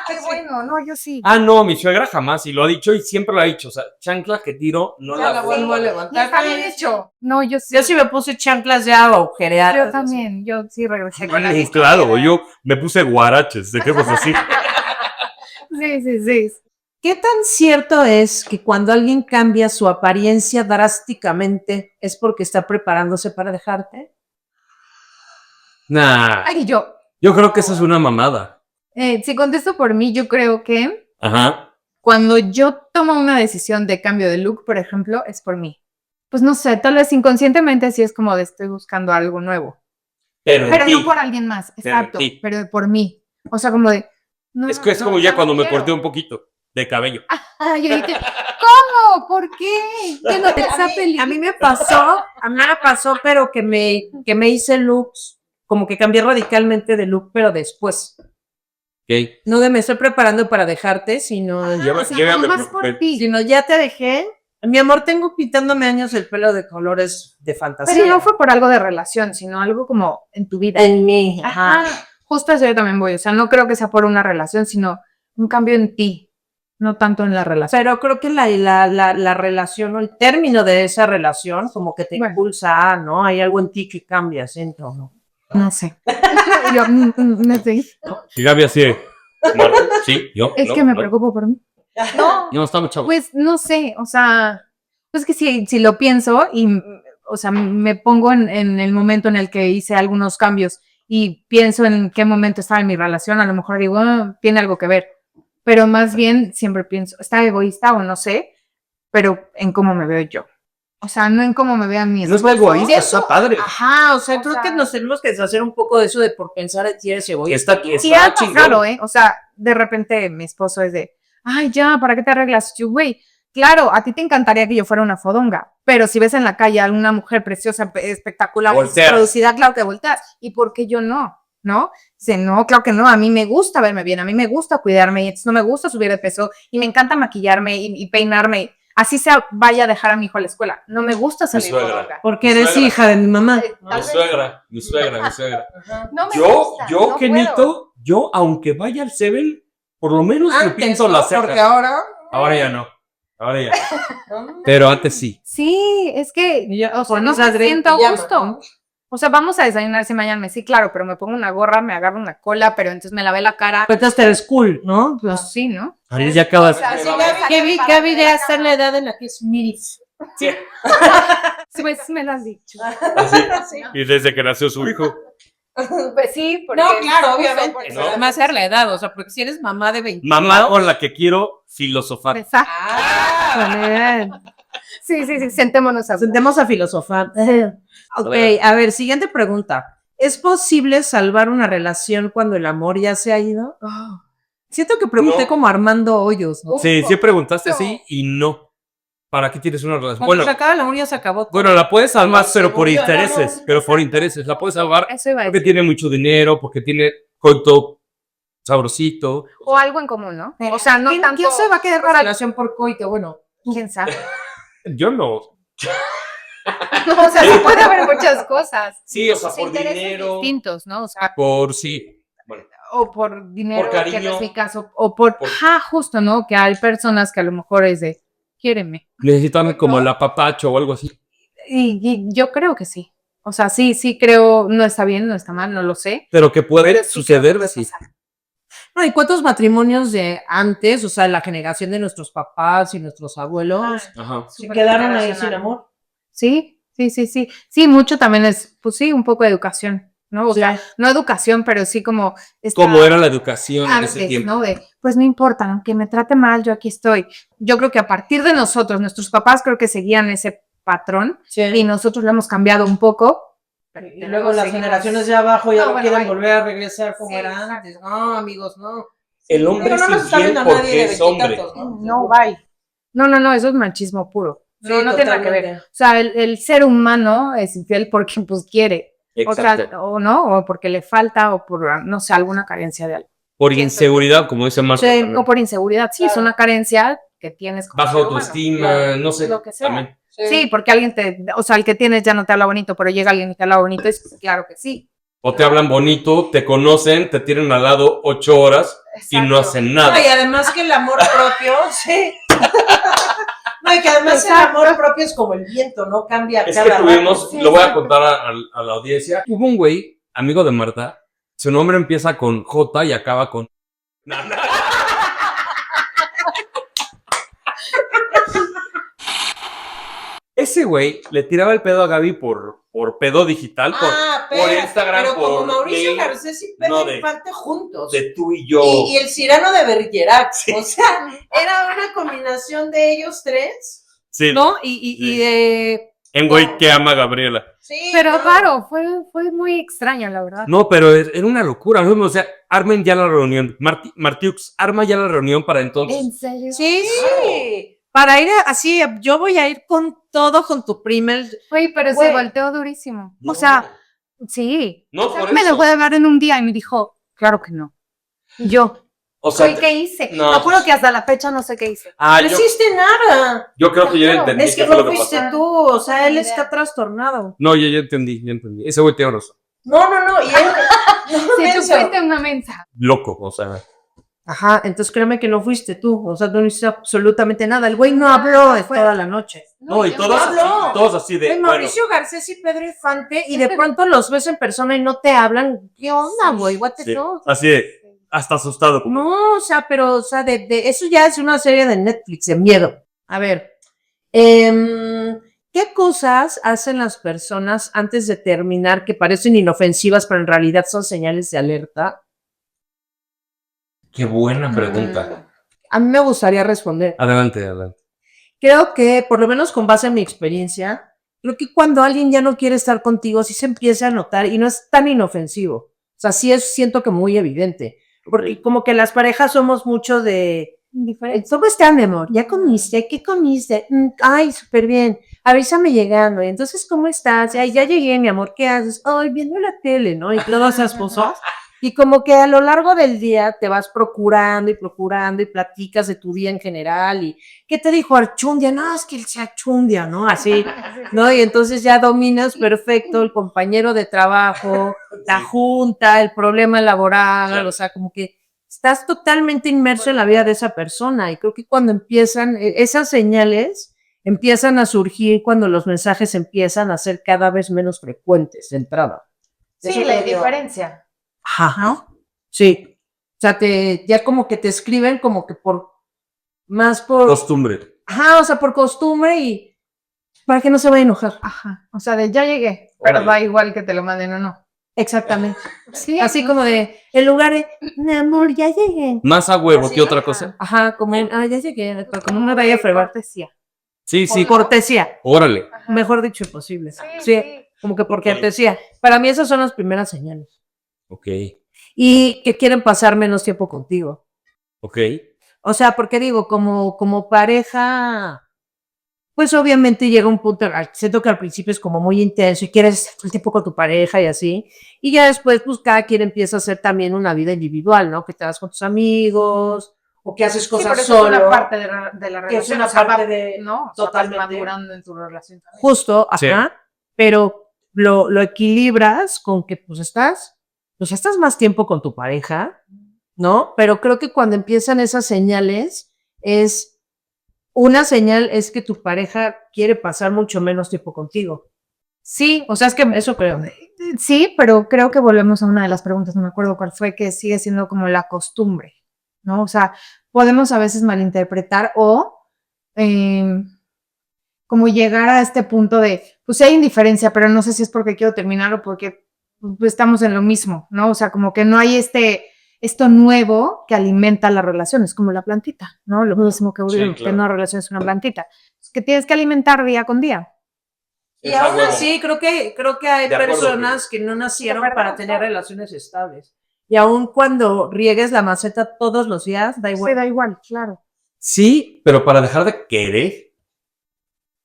S2: qué bueno, no, yo sí.
S3: Ah, no, mi suegra jamás, y lo ha dicho y siempre lo ha dicho. O sea, chancla que tiro, no
S1: ya
S3: la
S1: la
S3: vuelvo
S1: vuelvo a
S3: a
S1: levantar.
S2: Está bien hecho. No, yo sí.
S1: Yo sí me puse chanclas de agua agujereadas.
S2: Yo también, yo sí regresé con la misma
S3: Claro,
S2: piedra.
S3: yo me puse guaraches, ¿de qué pues así?
S2: Sí.
S1: ¿Qué tan cierto es que cuando alguien cambia su apariencia drásticamente es porque está preparándose para dejarte?
S3: Nah,
S2: Ay, yo,
S3: yo creo que esa es una mamada.
S2: si contesto por mí, yo creo que
S3: Ajá.
S2: cuando yo tomo una decisión de cambio de look, por ejemplo, es por mí. pues no sé, tal vez inconscientemente sí es como de estoy buscando algo nuevo.
S3: Pero,
S2: Pero no por alguien más,
S3: Pero
S2: exacto,
S3: en ti.
S2: pero por mí. O sea, como de... No,
S3: es que es como
S2: no,
S3: ya
S2: no
S3: cuando me
S2: quiero.
S3: corté un poquito de cabello.
S2: Ah, yo dije, ¿cómo? ¿Por qué? Tengo esa película.
S1: A mí me pasó, pero que me hice looks, como que cambié radicalmente de look, pero después.
S3: Ok.
S1: No de me estoy preparando para dejarte, sino,
S2: Más por ti.
S1: sino ya te dejé. Mi amor, tengo quitándome años el pelo de colores de fantasía.
S2: Pero no fue por algo de relación, sino algo como en tu vida.
S1: en mí. Ajá.
S2: Ajá. Justo eso yo también voy. O sea, no creo que sea por una relación, sino un cambio en ti, no tanto en la relación.
S1: Pero creo que la relación o el término de esa relación como que te
S2: Bueno.
S1: impulsa a, ¿no? Hay algo en ti que cambia, ¿siento? ¿No?
S2: No sé. Yo, no sé.
S3: Y Gaby así de, sí, yo.
S2: Es que me preocupo por mí. No,
S3: No, estamos chavos.
S2: pues no sé, o sea, pues que si lo pienso y, o sea, me pongo en el momento en el que hice algunos cambios y pienso en qué momento estaba en mi relación, a lo mejor digo, tiene algo que ver, pero más bien siempre pienso, está egoísta o no sé, pero en cómo me veo yo. O sea, no en cómo me veo a mí.
S3: No es egoísta, está padre.
S1: Ajá, o sea,
S2: O
S1: creo
S2: sea-
S1: que nos tenemos que deshacer un poco de eso de por pensar en ti eres egoísta.
S3: Está
S2: Sí, ha
S3: chingón.
S2: pasado, ¿eh? O sea, de repente mi esposo es de, ay, ya, ¿para qué te arreglas? Yo, güey, claro, a ti te encantaría que yo fuera una fodonga, pero si ves en la calle a una mujer preciosa, espectacular,
S3: Volteas.
S2: producida, claro que volteas. ¿Y por qué yo no? ¿No? Dice, no, claro que no, a mí me gusta verme bien, a mí me gusta cuidarme, y entonces no me gusta subir de peso, y me encanta maquillarme y peinarme, así sea, vaya a dejar a mi hijo a la escuela. No me gusta salir
S3: suegra.
S2: fodonga.
S1: Porque eres
S3: Suegra.
S1: hija de mi mamá.
S2: Tal vez-
S3: Mi suegra.
S2: No me
S3: Yo,
S2: gusta,
S3: yo,
S2: no
S3: Kenito, yo, aunque vaya al Seven, por lo menos me pienso las cejas.
S1: Porque ahora...
S3: Ahora ya no. Ahora ya no. Pero antes sí.
S2: Sí, es que,
S1: Y ya,
S2: o sea,
S1: con
S2: no
S1: esas
S2: me siento a
S1: pijama,
S2: gusto.
S1: ¿no?
S2: O sea, vamos a desayunar si mañana, sí, claro, pero me pongo una gorra, me agarro una cola, pero entonces me lavé la cara.
S1: Pero entonces eres cool, ¿no?
S2: Pues sí, ¿no?
S3: Ahorita ya acabas.
S2: O sea, sí,
S1: Gaby ya está en la edad en la que es miris.
S2: Sí, pues me lo has dicho.
S3: Y desde que nació su hijo.
S2: Pues sí, porque...
S1: No, claro, obviamente.
S2: Por eso.
S3: ¿no?
S1: Además, ser la edad, o sea, porque si eres mamá de 20.
S3: Mamá con la que quiero filosofar.
S2: Exacto.
S1: Ah,
S2: Sí, sentémonos a hablar.
S1: sentemos a filosofar. Ok, a ver, siguiente pregunta. ¿Es posible salvar una relación cuando el amor ya se ha ido? Siento que pregunté
S3: No.
S1: como Armando Hoyos, ¿no?
S3: Sí, sí preguntaste así y no. ¿Para qué tienes una relación?
S1: Cuando
S3: Bueno,
S1: se acaba el amor ya se acabó.
S3: bueno, la puedes salvar, pero por
S1: según yo,
S3: intereses.
S1: no.
S3: Pero por intereses. La puedes salvar
S2: Eso iba a
S3: porque
S2: decir.
S3: tiene mucho dinero, porque tiene coito sabrosito.
S2: O algo en común, ¿no? O sea, no
S1: ¿Quién,
S2: tanto...
S1: quién se va a quedar con la relación por coito? Bueno,
S2: ¿Quién sabe?
S3: Yo no.
S2: O sea, sí puede haber muchas cosas.
S3: Sí, o sea,
S2: Pues, intereses distintos, ¿no? O sea,
S3: Por sí. Bueno,
S2: o por dinero,
S3: Por cariño.
S2: que no es mi caso, o por,
S3: Por-
S2: justo, ¿no? Que hay personas que a lo mejor es de, quiéreme.
S3: necesitan como el apapacho o algo así.
S2: Y yo creo que sí. O sea, sí creo, no está bien, no está mal, no lo sé.
S3: Pero que puede
S2: Pero sí
S3: suceder,
S2: creo que puede
S3: sí.
S2: pasar.
S1: no, ¿y cuántos matrimonios de antes, o sea, la generación de nuestros papás y nuestros abuelos,
S3: Ajá.
S1: se quedaron ahí sin amor?
S2: Sí. Sí, mucho también es, pues sí, un poco de educación, ¿no? O sea, no educación, pero sí como... esta-
S3: ¿Cómo era la educación en ese
S2: antes,
S3: tiempo?
S2: ¿no? De, pues no importa, aunque me trate mal, yo aquí estoy. Yo creo que a partir de nosotros, nuestros papás creo que seguían ese patrón y
S1: Sí.
S2: nosotros lo hemos cambiado un poco.
S1: Y luego las
S2: seguimos-
S1: generaciones de abajo ya
S2: No,
S1: no,
S2: bueno,
S1: quieren
S2: ahí-
S1: volver a regresar como
S2: Sí,
S1: era
S2: exacto.
S1: antes. No, amigos, no.
S3: El hombre
S1: Digo, no
S3: es
S1: nos está
S3: infiel
S1: viendo a nadie
S3: porque
S1: de
S3: es hombre.
S1: veintitantos, ¿no?
S2: No, bye. No, eso es machismo puro. No,
S1: Sí,
S2: no tiene nada que ver.
S1: totalmente.
S2: O sea, el ser humano es infiel porque pues quiere.
S3: Exacto.
S2: O no, o porque le falta, o por, no sé, alguna carencia de algo.
S3: Por inseguridad, como dice Marco.
S1: Sí,
S3: también.
S2: O por inseguridad. Sí, es
S1: Claro.
S2: una carencia que tienes como
S3: Baja
S2: ser humano.
S3: autoestima,
S1: Claro.
S3: no sé.
S2: Lo que sea.
S3: También.
S2: Sí, porque alguien o sea, el que tienes ya no te habla bonito, pero llega alguien y te habla bonito, es claro que sí.
S3: O te hablan bonito, te conocen, te tienen al lado 8 horas y no
S2: Exacto.
S3: hacen nada.
S1: No, y además que el amor propio, sí. No, y que además el
S2: Exacto.
S1: amor propio es como el viento, ¿no? Cambia
S3: Es
S1: cada
S3: que tuvimos,
S1: rato.
S3: lo voy a contar a la audiencia. Hubo un güey, amigo de Marta, su nombre empieza con J y acaba con... Ese güey le tiraba el pedo a Gaby por pedo digital, por Instagram,
S1: pero como
S3: por
S1: Mauricio
S3: mail,
S1: Garcés y Pedro
S3: no de-
S1: Infante juntos.
S3: de tú y yo.
S1: Y el Cirano de Bergerac. O sea, era una combinación de ellos tres,
S3: Sí.
S1: ¿no? Y
S3: Sí.
S1: de
S3: en güey que ama a Gabriela.
S1: Sí,
S2: Pero
S1: no.
S2: claro, fue muy extraño, la verdad.
S3: No, pero era una locura, ¿no? O sea, armen ya la reunión. Martiux, arma ya la reunión para entonces.
S2: ¿En serio?
S1: Sí, sí. Para ir así, yo voy a ir con todo, con tu prima.
S2: Güey, pero
S1: Güey.
S2: se volteó durísimo.
S3: No.
S2: O sea, sí.
S3: No,
S2: O sea,
S3: por
S2: me
S3: eso.
S2: dejó de hablar en un día y me dijo, claro que no. Y yo,
S3: O sea,
S2: güey, ¿qué hice?
S3: no.
S2: Te juro que hasta la fecha no sé qué hice.
S3: ah,
S1: No
S3: yo,
S1: hiciste nada.
S3: yo creo que ya
S2: Claro,
S3: entendí
S1: Es
S3: qué
S1: que
S3: fue
S1: no
S3: lo que
S1: fuiste
S3: pasó.
S1: tú, o sea,
S2: No
S1: él
S2: tengo
S1: está
S2: idea.
S1: trastornado.
S3: No, ya entendí, ya entendí. Ese güey tiene razón.
S1: No, y él. No,
S2: Si tú
S1: menso.
S2: fuiste una mensa.
S3: Loco, o sea.
S1: Ajá, entonces créeme que no fuiste tú, o sea, no hiciste absolutamente nada. El güey no habló de toda la noche.
S3: No, y
S2: yo
S3: todos
S2: no
S3: así,
S1: hablo.
S3: todos así de.
S1: Güey, Mauricio Garcés y Pedro Infante, y de pronto los ves en persona y no te hablan. ¿Qué onda, güey? What the
S3: Bueno, sí,
S1: fuck?
S3: así de. Hasta asustado. como-
S1: No, o sea, pero, o sea, de eso ya es una serie de Netflix, de miedo. A ver, ¿qué cosas hacen las personas antes de terminar que parecen inofensivas, pero en realidad son señales de alerta?
S3: Qué buena pregunta.
S1: A mí me gustaría responder.
S3: Adelante, adelante.
S1: Creo que, por lo menos con base en mi experiencia, creo que cuando alguien ya no quiere estar contigo, sí se empieza a notar y no es tan inofensivo. O sea, sí es, siento que muy evidente. Porque como que las parejas somos mucho de, ¿cómo está, mi amor? ¿Ya comiste? ¿Qué comiste? Ay, súper bien. Avísame llegando. Y entonces, ¿cómo estás? Ay, ya llegué, mi amor. ¿Qué haces? Ay, viendo la tele, ¿no? Y todas esas cosas. Y como que a lo largo del día te vas procurando y platicas de tu día en general. Y ¿qué te dijo Archundia? No, es que él se achundia, ¿no? Así, ¿no? Y entonces ya dominas perfecto el compañero de trabajo, la junta, el problema laboral,
S3: Claro.
S1: o sea, como que estás totalmente inmerso en la vida de esa persona. Y creo que cuando empiezan, esas señales empiezan a surgir cuando los mensajes empiezan a ser cada vez menos frecuentes de entrada.
S2: Sí,
S1: Eso
S2: la
S1: creo yo.
S2: diferencia.
S1: Ajá. Sí. O sea, ya como que te escriben como que más por,
S3: Costumbre.
S1: ajá, o sea, por costumbre y para que no se vaya a enojar.
S2: Ajá. O sea, de ya llegué. Pero
S3: Órale.
S2: da igual que te lo manden o no.
S1: Exactamente.
S2: Sí.
S1: Así como de, en lugar de, mi amor, ya llegué.
S3: Más a huevo
S1: Así,
S3: que otra
S1: ajá.
S3: cosa.
S1: Ajá, como en, ya llegué, como no me vaya a fregar.
S2: Cortesía.
S3: Sí, sí.
S1: Cortesía.
S3: Órale.
S1: Mejor dicho, imposible.
S2: Sí,
S1: Sí,
S2: sí.
S1: como que por cortesía. Para mí esas son las primeras señales.
S3: Ok.
S1: Y que quieren pasar menos tiempo contigo.
S3: Ok.
S1: O sea, porque digo, como pareja, pues obviamente llega un punto, siento que al principio es como muy intenso y quieres estar todo el tiempo con tu pareja y así, y ya después pues cada quien empieza a hacer también una vida individual, ¿no? Que te vas con tus amigos, o que haces
S2: Sí,
S1: cosas
S2: pero eso es
S1: solo,
S2: una parte de la
S1: que es
S2: relación.
S1: una
S2: o sea,
S1: parte
S2: va-
S1: de,
S2: No, o sea, vas
S1: totalmente,
S2: madurando en tu relación también.
S1: justo,
S3: Sí.
S1: ajá, pero lo equilibras con que pues estás más tiempo con tu pareja, ¿no? Pero creo que cuando empiezan esas señales, una señal es que tu pareja quiere pasar mucho menos tiempo contigo.
S2: Sí, o sea, es que
S1: Eso creo.
S2: sí, pero creo que volvemos a una de las preguntas, no me acuerdo cuál fue, que sigue siendo como la costumbre, ¿no? O sea, podemos a veces malinterpretar o como llegar a este punto de, pues sí hay indiferencia, pero no sé si es porque quiero terminar o porque pues, estamos en lo mismo, ¿no? O sea, como que no hay esto nuevo que alimenta la relación, es como la plantita, ¿no? Lo mismo que,
S3: Sí,
S2: que
S3: claro.
S2: una relación es una plantita, es que tienes que alimentar día con día.
S1: Y aún así, creo que hay
S3: De acuerdo,
S1: personas que no nacieron
S2: De verdad,
S1: para tener
S2: claro.
S1: relaciones estables. Y aún cuando riegues la maceta todos los días, da
S2: Sí,
S1: igual.
S2: da igual, claro.
S3: Sí, pero para dejar de querer,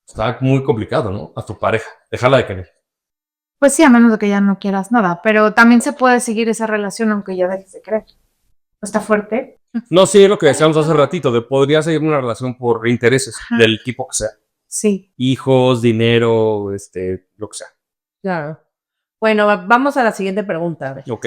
S3: está muy complicado, ¿no? A tu pareja. Dejarla de querer.
S2: Pues sí, a menos de que ya no quieras nada, pero también se puede seguir esa relación aunque ya dejes de creer. ¿Está fuerte?
S3: No, sí, es lo que decíamos hace ratito, de podría seguir una relación por intereses
S2: Ajá.
S3: del tipo que sea.
S2: Sí.
S3: Hijos, dinero, lo que sea.
S1: Claro. Bueno, vamos a la siguiente pregunta. A ver.
S3: Ok.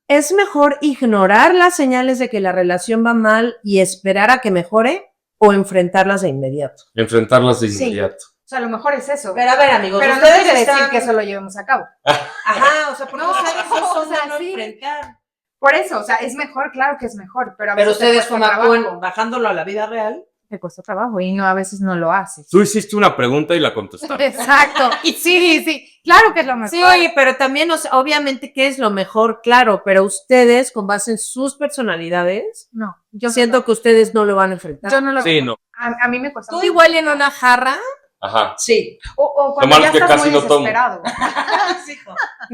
S1: ¿Es mejor ignorar las señales de que la relación va mal y esperar a que mejore o enfrentarlas de inmediato?
S3: Enfrentarlas de
S2: Sí.
S3: inmediato.
S2: O sea, a lo mejor es eso.
S1: Pero a ver, amigos,
S2: Pero no
S1: ustedes
S2: quiere decir
S1: están...
S2: que eso lo llevemos a cabo.
S1: Ajá, o sea, porque
S2: No,
S1: ustedes no son
S2: o sea,
S1: de no
S2: sí.
S1: enfrentar.
S2: Por eso, o sea, es mejor, claro que es mejor, pero a
S1: Pero
S2: veces te
S1: ustedes
S2: cuesta
S1: como
S2: trabajo.
S1: bajándolo a la vida real.
S2: Te cuesta trabajo y no, a veces no lo haces.
S3: Tú hiciste una pregunta y la contestaste.
S2: Exacto. Sí, claro que es lo mejor.
S1: Sí, pero también, o sea, obviamente, ¿qué es lo mejor? Claro, pero ustedes, con base en sus personalidades,
S2: No,
S1: yo siento que ustedes no lo van a enfrentar.
S2: yo no lo
S3: Sí, no.
S2: A mí me cuesta
S1: Tú
S2: mucho.
S1: igual en una jarra
S3: Ajá.
S1: Sí.
S2: O cuando
S3: malo
S2: ya
S3: es que
S2: estás
S3: casi
S2: muy
S3: no tomo.
S2: desesperado.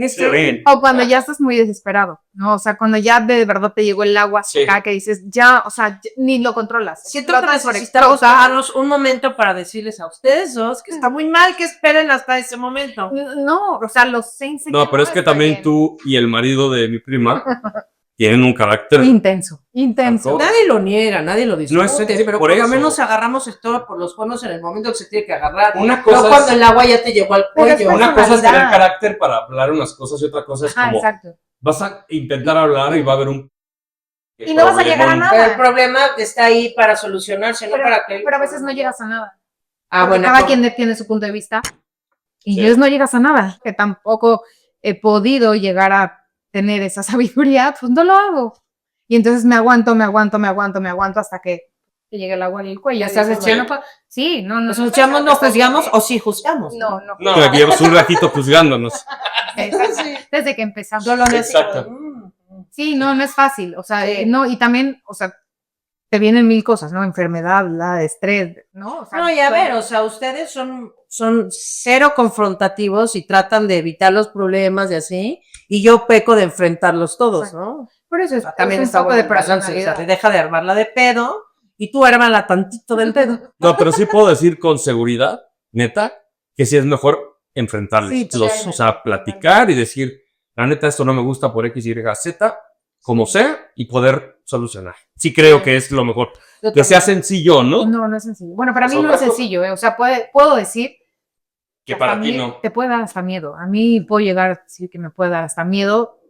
S3: Se ríen.
S2: O cuando ya estás muy desesperado, ¿no? O sea, cuando ya de verdad te llegó el agua
S3: Sí.
S2: acá, que dices, ya, o sea, ni lo controlas.
S1: Siento que
S2: Explotas por
S1: necesitamos
S2: explotar.
S1: darnos un momento para decirles a ustedes dos que está muy mal que esperen hasta ese momento.
S2: No, o sea, los sé enseñar.
S3: No, pero es que
S2: está
S3: también
S2: bien.
S3: tú y el marido de mi prima tienen un carácter.
S2: Intenso, intenso.
S3: Hardcore.
S1: Nadie lo niega, nadie lo discute,
S3: No es
S1: pero
S3: por
S1: por lo
S3: eso.
S1: menos agarramos el toro por los cuernos en el momento que se tiene que agarrar.
S3: Una
S1: No
S3: cosa
S1: cuando
S3: es,
S1: el agua ya te llegó al
S2: Pero es
S1: cuello.
S3: una cosa es tener
S2: personalidad.
S3: carácter para hablar unas cosas y otra cosa es
S2: Ajá,
S3: como
S2: exacto.
S3: vas a intentar hablar y va a haber un
S2: Y no vas a llegar a
S3: problemón.
S2: nada.
S1: Pero el problema está ahí para solucionarse, no para que...
S2: Pero a veces no llegas a nada.
S1: Ah,
S2: Porque
S1: bueno,
S2: cada
S1: por-
S2: quien tiene su punto de vista. Y
S3: Sí.
S2: yo no llegas a nada. Que tampoco he podido llegar a tener esa sabiduría, pues no lo hago. Y entonces me aguanto hasta que llegue el agua al cuello.
S1: Ya
S2: O sea,
S1: dices,
S2: yo
S1: bueno.
S2: no puedo- Sí, no, no.
S1: ¿Nos juzgamos, no juzgamos o sí juzgamos?
S2: No, no.
S3: No, aquí llevamos un ratito juzgándonos.
S2: Desde que empezamos.
S1: Solo no es
S3: Exacto.
S1: como,
S2: Sí, no, no es fácil. O sea,
S1: Sí.
S2: no, y también, o sea, te vienen mil cosas, ¿no? Enfermedad, la estrés, ¿no? O sea,
S1: No, y a ver, o sea, ustedes son cero confrontativos y tratan de evitar los problemas y así, y yo peco de enfrentarlos todos, ¿no?
S2: por eso
S1: O
S2: es,
S1: sea, también
S2: es
S1: está
S2: un poco
S1: bueno
S2: de
S1: el balance, o sea,
S2: personalidad.
S1: te deja de armarla de pedo y tú ármala tantito del pedo.
S3: No, pero sí puedo decir con seguridad, neta, que sí es mejor enfrentarles.
S2: Sí,
S3: O
S2: totalmente.
S3: sea, platicar y decir, la neta, esto no me gusta por X, Y, Z, como sea, y poder solucionar. Sí creo que es lo mejor.
S1: Yo
S3: Que sea
S1: también.
S3: sencillo, ¿no?
S2: No, no es sencillo. Bueno, para
S3: Es
S2: mí no
S3: otra
S2: es
S3: cosa.
S2: sencillo, ¿eh? O sea, puedo decir
S3: Que
S2: hasta
S3: para ti
S2: mí-
S3: no.
S2: te puede dar hasta miedo. A mí puedo llegar a decir que me puede dar hasta miedo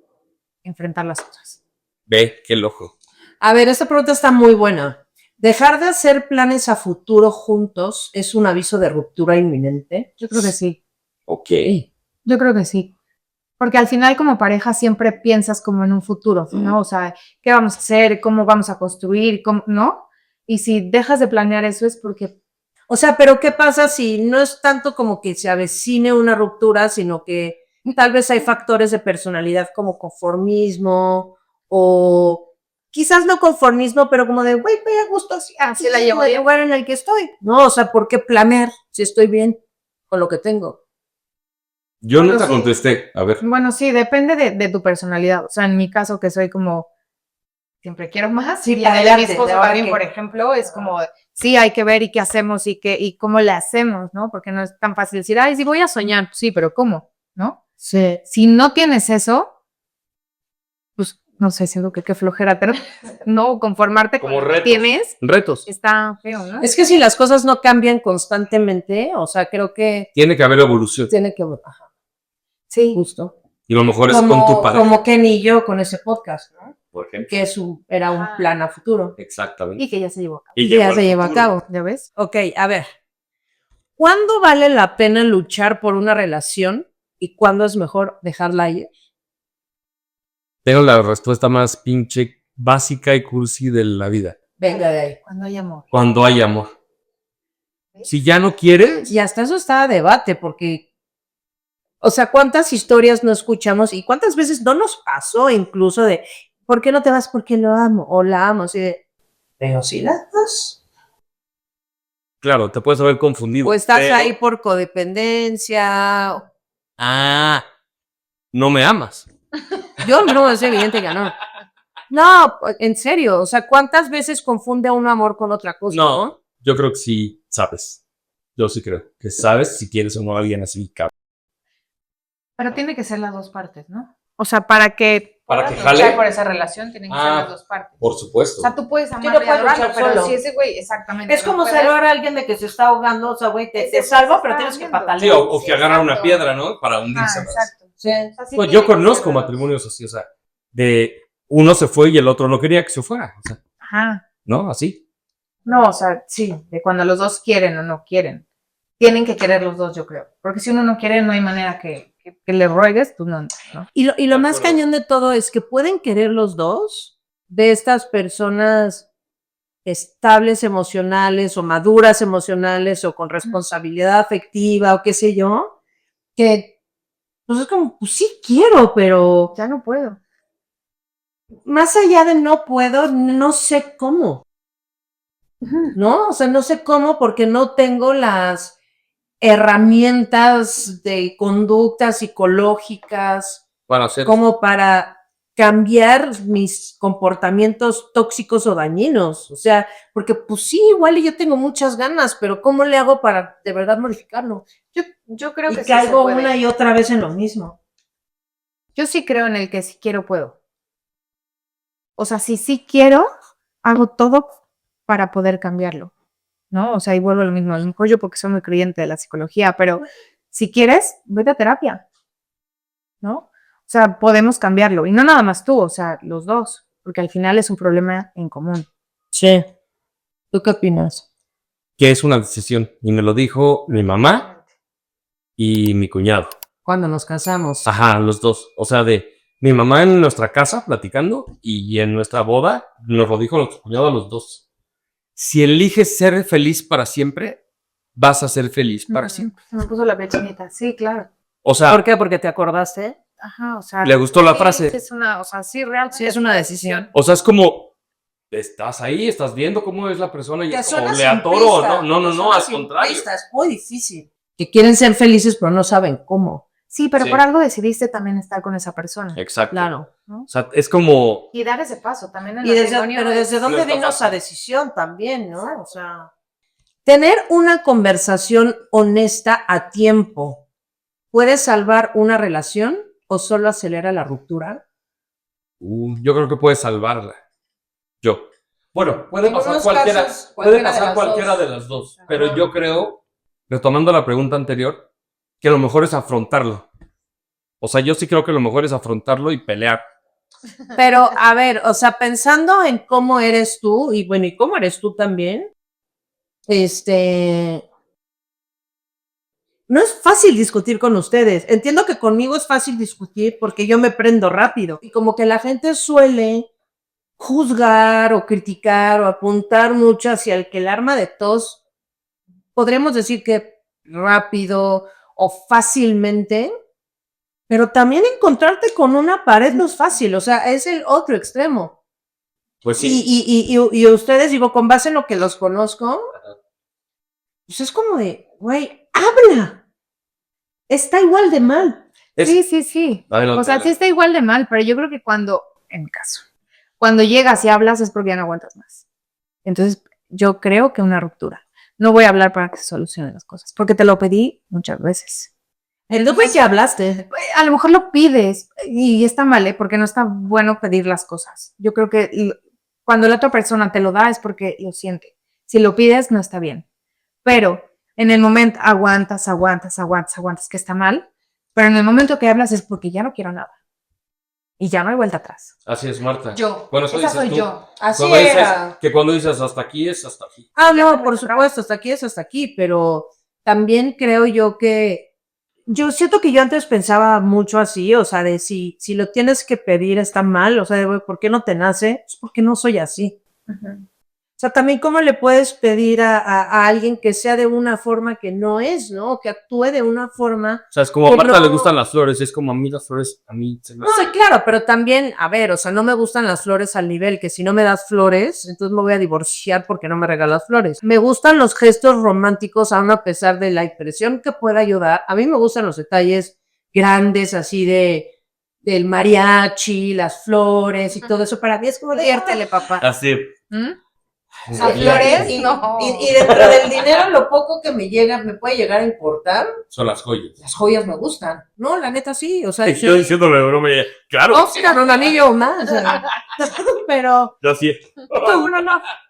S2: enfrentar las cosas.
S3: Ve, qué loco.
S1: A ver, esta pregunta está muy buena. ¿Dejar de hacer planes a futuro juntos es un aviso de ruptura inminente?
S2: Yo creo que sí.
S3: Ok.
S2: Yo creo que sí. Porque al final como pareja siempre piensas como en un futuro, ¿no? O sea, ¿qué vamos a hacer? ¿Cómo vamos a construir? ¿No? Y si dejas de planear eso es porque
S1: O sea, pero ¿qué pasa si no es tanto como que se avecine una ruptura, sino que tal vez hay factores de personalidad como conformismo o quizás no conformismo, pero como de, güey, me a gusto así
S2: la llevo
S1: en el
S2: bien.
S1: lugar en el que estoy. No, o sea, ¿por qué planear si estoy bien con lo que tengo?
S3: Yo
S2: Bueno,
S3: nunca
S2: sí.
S3: contesté. A ver.
S2: Bueno, sí, depende de tu personalidad. O sea, en mi caso, que soy como siempre quiero más.
S1: Sí,
S2: y
S1: para
S2: en el de mi
S1: adelante,
S2: esposo
S1: de ahora
S2: también,
S1: que-
S2: por ejemplo, es como, sí, hay que ver y qué hacemos y cómo le hacemos, ¿no? Porque no es tan fácil decir, ay, sí voy a soñar. Sí, pero ¿cómo? ¿No?
S1: Sí.
S2: Si no tienes eso, pues, no sé, siento que qué flojera, pero no conformarte
S3: Como
S2: con lo que
S3: retos.
S2: tienes,
S3: Retos.
S2: está feo, ¿no?
S1: Es que si las cosas no cambian constantemente, o sea, creo que
S3: Tiene que haber evolución.
S1: tiene que, ajá,
S2: Sí.
S1: justo.
S3: Y lo mejor es con tu pareja.
S1: Como Ken y yo con ese podcast, ¿no?
S3: Por ejemplo.
S1: Que era un plan a futuro.
S3: Exactamente.
S2: Y que ya se llevó a cabo.
S3: Y
S1: Ya
S3: llegó
S1: se
S3: al
S1: lleva a
S3: futuro.
S1: cabo.
S2: ¿Ya ves?
S1: Ok, a ver. ¿Cuándo vale la pena luchar por una relación y cuándo es mejor dejarla ir?
S3: Tengo la respuesta más pinche básica y cursi de la vida.
S1: Venga de ahí.
S2: Cuando hay amor.
S3: Cuando hay amor. Si ya no quieres,
S1: Y hasta eso está a debate, porque, o sea, ¿cuántas historias no escuchamos y cuántas veces no nos pasó incluso de, ¿por qué no te vas? Porque lo amo o la amo. Así de, pero si la amas.
S3: claro, te puedes haber confundido.
S1: O estás
S3: pero-
S1: ahí por codependencia.
S3: Ah, no me amas.
S1: Yo no, es evidente que no. No, en serio, o sea, ¿cuántas veces confunde un amor con otra cosa?
S3: No, yo creo que sí sabes. Yo sí creo que sabes si quieres o no a alguien así, cabrón.
S2: Pero tiene que ser las dos partes, ¿no? O sea, para que
S3: Para que
S2: puedas
S3: jale.
S2: luchar por esa relación tienen que ser
S3: Ah.
S2: las dos partes.
S3: Por supuesto.
S2: O sea, tú puedes
S1: no
S2: amarlo y
S1: puedes
S2: adorarlo,
S1: luchar
S2: pero
S1: solo.
S2: si ese güey, exactamente.
S1: Es como
S2: no puedes-
S1: salvar a alguien de que se está ahogando, o sea, güey, te
S2: Ese
S1: salvo,
S2: güey se
S1: pero
S2: está
S1: tienes que
S2: hundiendo.
S1: patalear.
S3: Sí, o que
S2: Sí,
S3: agarra una
S2: exacto.
S3: piedra, ¿no? Para
S2: Ah,
S3: hundirse más.
S2: exacto.
S1: Sí.
S2: O sea, sí
S3: Pues
S2: tiene
S3: yo
S2: que ser
S3: conozco
S2: las dos.
S3: matrimonios así, o sea, de uno se fue y el otro no quería que se fuera. O sea,
S2: Ajá.
S3: ¿no? Así.
S2: No, o sea, sí, de cuando los dos quieren o no quieren. Tienen que querer los dos, yo creo. Porque si uno no quiere, no hay manera que le ruegues, tú no.
S1: Y lo
S3: De
S1: más
S3: acuerdo.
S1: cañón de todo es que pueden querer los dos de estas personas estables emocionales o maduras emocionales o con responsabilidad afectiva o qué sé yo, que pues es como, pues sí quiero, pero
S2: Ya no puedo.
S1: más allá de no puedo, no sé cómo, ¿no? O sea, no sé cómo porque no tengo las herramientas de conductas psicológicas
S3: Para hacer.
S1: como para cambiar mis comportamientos tóxicos o dañinos. O sea, porque pues sí, igual y yo tengo muchas ganas, pero ¿cómo le hago para de verdad modificarlo?
S2: Yo creo
S1: Y
S2: que sí se
S1: caigo
S2: puede.
S1: una y otra vez en lo mismo.
S2: Yo sí creo en el que si quiero, puedo. O sea, si sí quiero, hago todo para poder cambiarlo, ¿no? O sea, y vuelvo a lo mismo. A lo mejor yo porque soy muy creyente de la psicología, pero si quieres, vete a terapia, ¿no? O sea, podemos cambiarlo. Y no nada más tú, o sea, los dos, porque al final es un problema en común.
S1: Sí. ¿Tú qué opinas?
S3: Que es una decisión. Y me lo dijo mi mamá y mi cuñado.
S1: Cuando nos casamos.
S3: Ajá, los dos. O sea, de mi mamá en nuestra casa platicando y en nuestra boda nos lo dijo nuestro cuñado a los dos. Si eliges ser feliz para siempre, vas a ser feliz para siempre.
S2: Se me puso la pechinita. Sí, claro.
S3: O sea,
S1: ¿Por qué? Porque te acordaste.
S2: Ajá, o sea.
S3: le gustó la
S2: sí,
S3: frase.
S2: Es una, o sea, sí, realmente.
S1: Sí, es una decisión.
S3: O sea, es como, estás ahí, estás viendo cómo es la persona y es como, le atoro, no, al contrario.
S1: Es muy difícil. Que quieren ser felices, pero no saben cómo.
S2: Sí, pero
S3: Sí.
S2: por algo decidiste también estar con esa persona.
S3: Exacto.
S1: Claro.
S2: ¿No?
S3: O sea, es como,
S2: Y dar ese paso también en
S1: Y desde,
S2: matrimonio
S1: pero
S2: es-
S1: desde dónde
S3: no está
S1: vino
S3: fácil.
S1: esa decisión también, ¿no? O sea, tener una conversación honesta a tiempo puede salvar una relación o solo acelera la ruptura.
S3: yo creo que puede salvarla. Yo. Bueno, puede
S1: En
S3: pasar
S1: unos
S3: cualquiera,
S1: casos,
S3: puede
S1: cualquiera de
S3: pasar
S1: las
S3: cualquiera
S1: dos.
S3: de las dos.
S1: Ajá.
S3: Pero yo creo, retomando la pregunta anterior, que lo mejor es afrontarlo. O sea, yo sí creo que lo mejor es afrontarlo y pelear.
S1: Pero, a ver, o sea, pensando en cómo eres tú, y bueno, y cómo eres tú también, no es fácil discutir con ustedes. Entiendo que conmigo es fácil discutir porque yo me prendo rápido. Y como que la gente suele juzgar o criticar o apuntar mucho hacia el que el arma de tos, podremos decir que rápido o fácilmente, pero también encontrarte con una pared no es fácil, o sea, es el otro extremo.
S3: Pues
S1: Y,
S3: sí.
S1: y ustedes, digo, con base en lo que los conozco, pues es como de, güey, habla. Está igual de mal.
S3: Es-
S2: Sí, sí, sí.
S3: Adelante,
S2: O sea, sí
S3: adelante.
S2: está igual de mal, pero yo creo que cuando, en mi caso, cuando llegas y hablas es porque ya no aguantas más. Entonces, yo creo que una ruptura. No voy a hablar para que se solucionen las cosas, porque te lo pedí muchas veces.
S1: Entonces ya hablaste.
S2: A lo mejor lo pides y está mal, ¿eh? Porque no está bueno pedir las cosas. Yo creo que cuando la otra persona te lo da es porque lo siente. Si lo pides, no está bien. Pero en el momento aguantas, que está mal. Pero en el momento que hablas es porque ya no quiero nada. Y ya no hay vuelta atrás.
S3: Así es, Marta.
S1: Yo.
S3: Bueno, eso
S2: Esa
S3: dices
S2: soy
S3: tú.
S2: yo.
S1: Así
S3: Cuando dices,
S1: era.
S3: que cuando dices hasta aquí es hasta aquí.
S1: Ah, no, por supuesto, hasta aquí es hasta aquí, pero también creo yo que yo siento que yo antes pensaba mucho así, o sea, de si lo tienes que pedir está mal, o sea, de, güey, ¿por qué no te nace? Es porque no soy así. O sea, también cómo le puedes pedir a alguien que sea de una forma que no es, ¿no? Que actúe de una forma.
S3: O sea, es como a
S1: Que
S3: Marta
S1: no-
S3: le gustan las flores, es como a mí las flores, a mí se me...
S1: No sé, claro, pero también, a ver, o sea, no me gustan las flores al nivel que si no me das flores, entonces me voy a divorciar porque no me regalas flores. Me gustan los gestos románticos, aun a pesar de la impresión que pueda ayudar. A mí me gustan los detalles grandes, así del mariachi, las flores y todo eso. Para mí es como de,
S2: Diviértele, papá.
S3: Así.
S2: ¿Mm?
S1: ¿A flores?
S2: Y no.
S1: Y dentro del dinero, lo poco que me llega, me puede llegar a importar,
S3: Son las joyas.
S1: las joyas me gustan. No, la neta sí, o sea,
S3: Estoy diciéndole de broma y claro,
S1: Oscar, un anillo más. O sea, pero
S3: yo sí.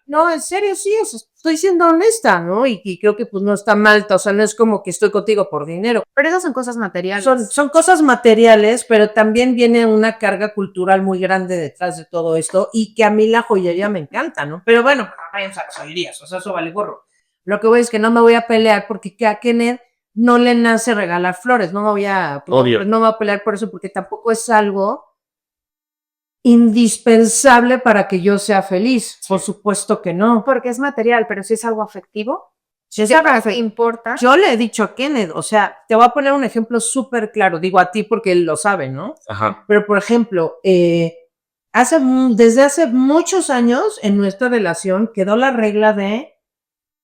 S1: no, en serio sí, o sea, estoy siendo honesta, ¿no? Y creo que pues no está mal, o sea, no es como que estoy contigo por dinero.
S2: Pero esas son cosas materiales.
S1: Son cosas materiales, pero también viene una carga cultural muy grande detrás de todo esto y que a mí la joyería me encanta, ¿no? Pero bueno, vayan a las joyerías, o sea, eso vale gorro. Lo que voy es que no me voy a pelear porque a Kenneth no le nace regalar flores, no me voy a,
S3: Obvio.
S1: no me voy a pelear por eso porque tampoco es algo indispensable para que yo sea feliz. Por supuesto que no.
S2: Porque es material, pero si es algo afectivo,
S1: Si es
S2: si
S1: algo
S2: importa.
S1: Yo le he dicho a Kenneth, o sea, te voy a poner un ejemplo súper claro, digo a ti porque él lo sabe, ¿no?
S3: Ajá.
S1: Pero, por ejemplo, desde hace muchos años en nuestra relación quedó la regla de,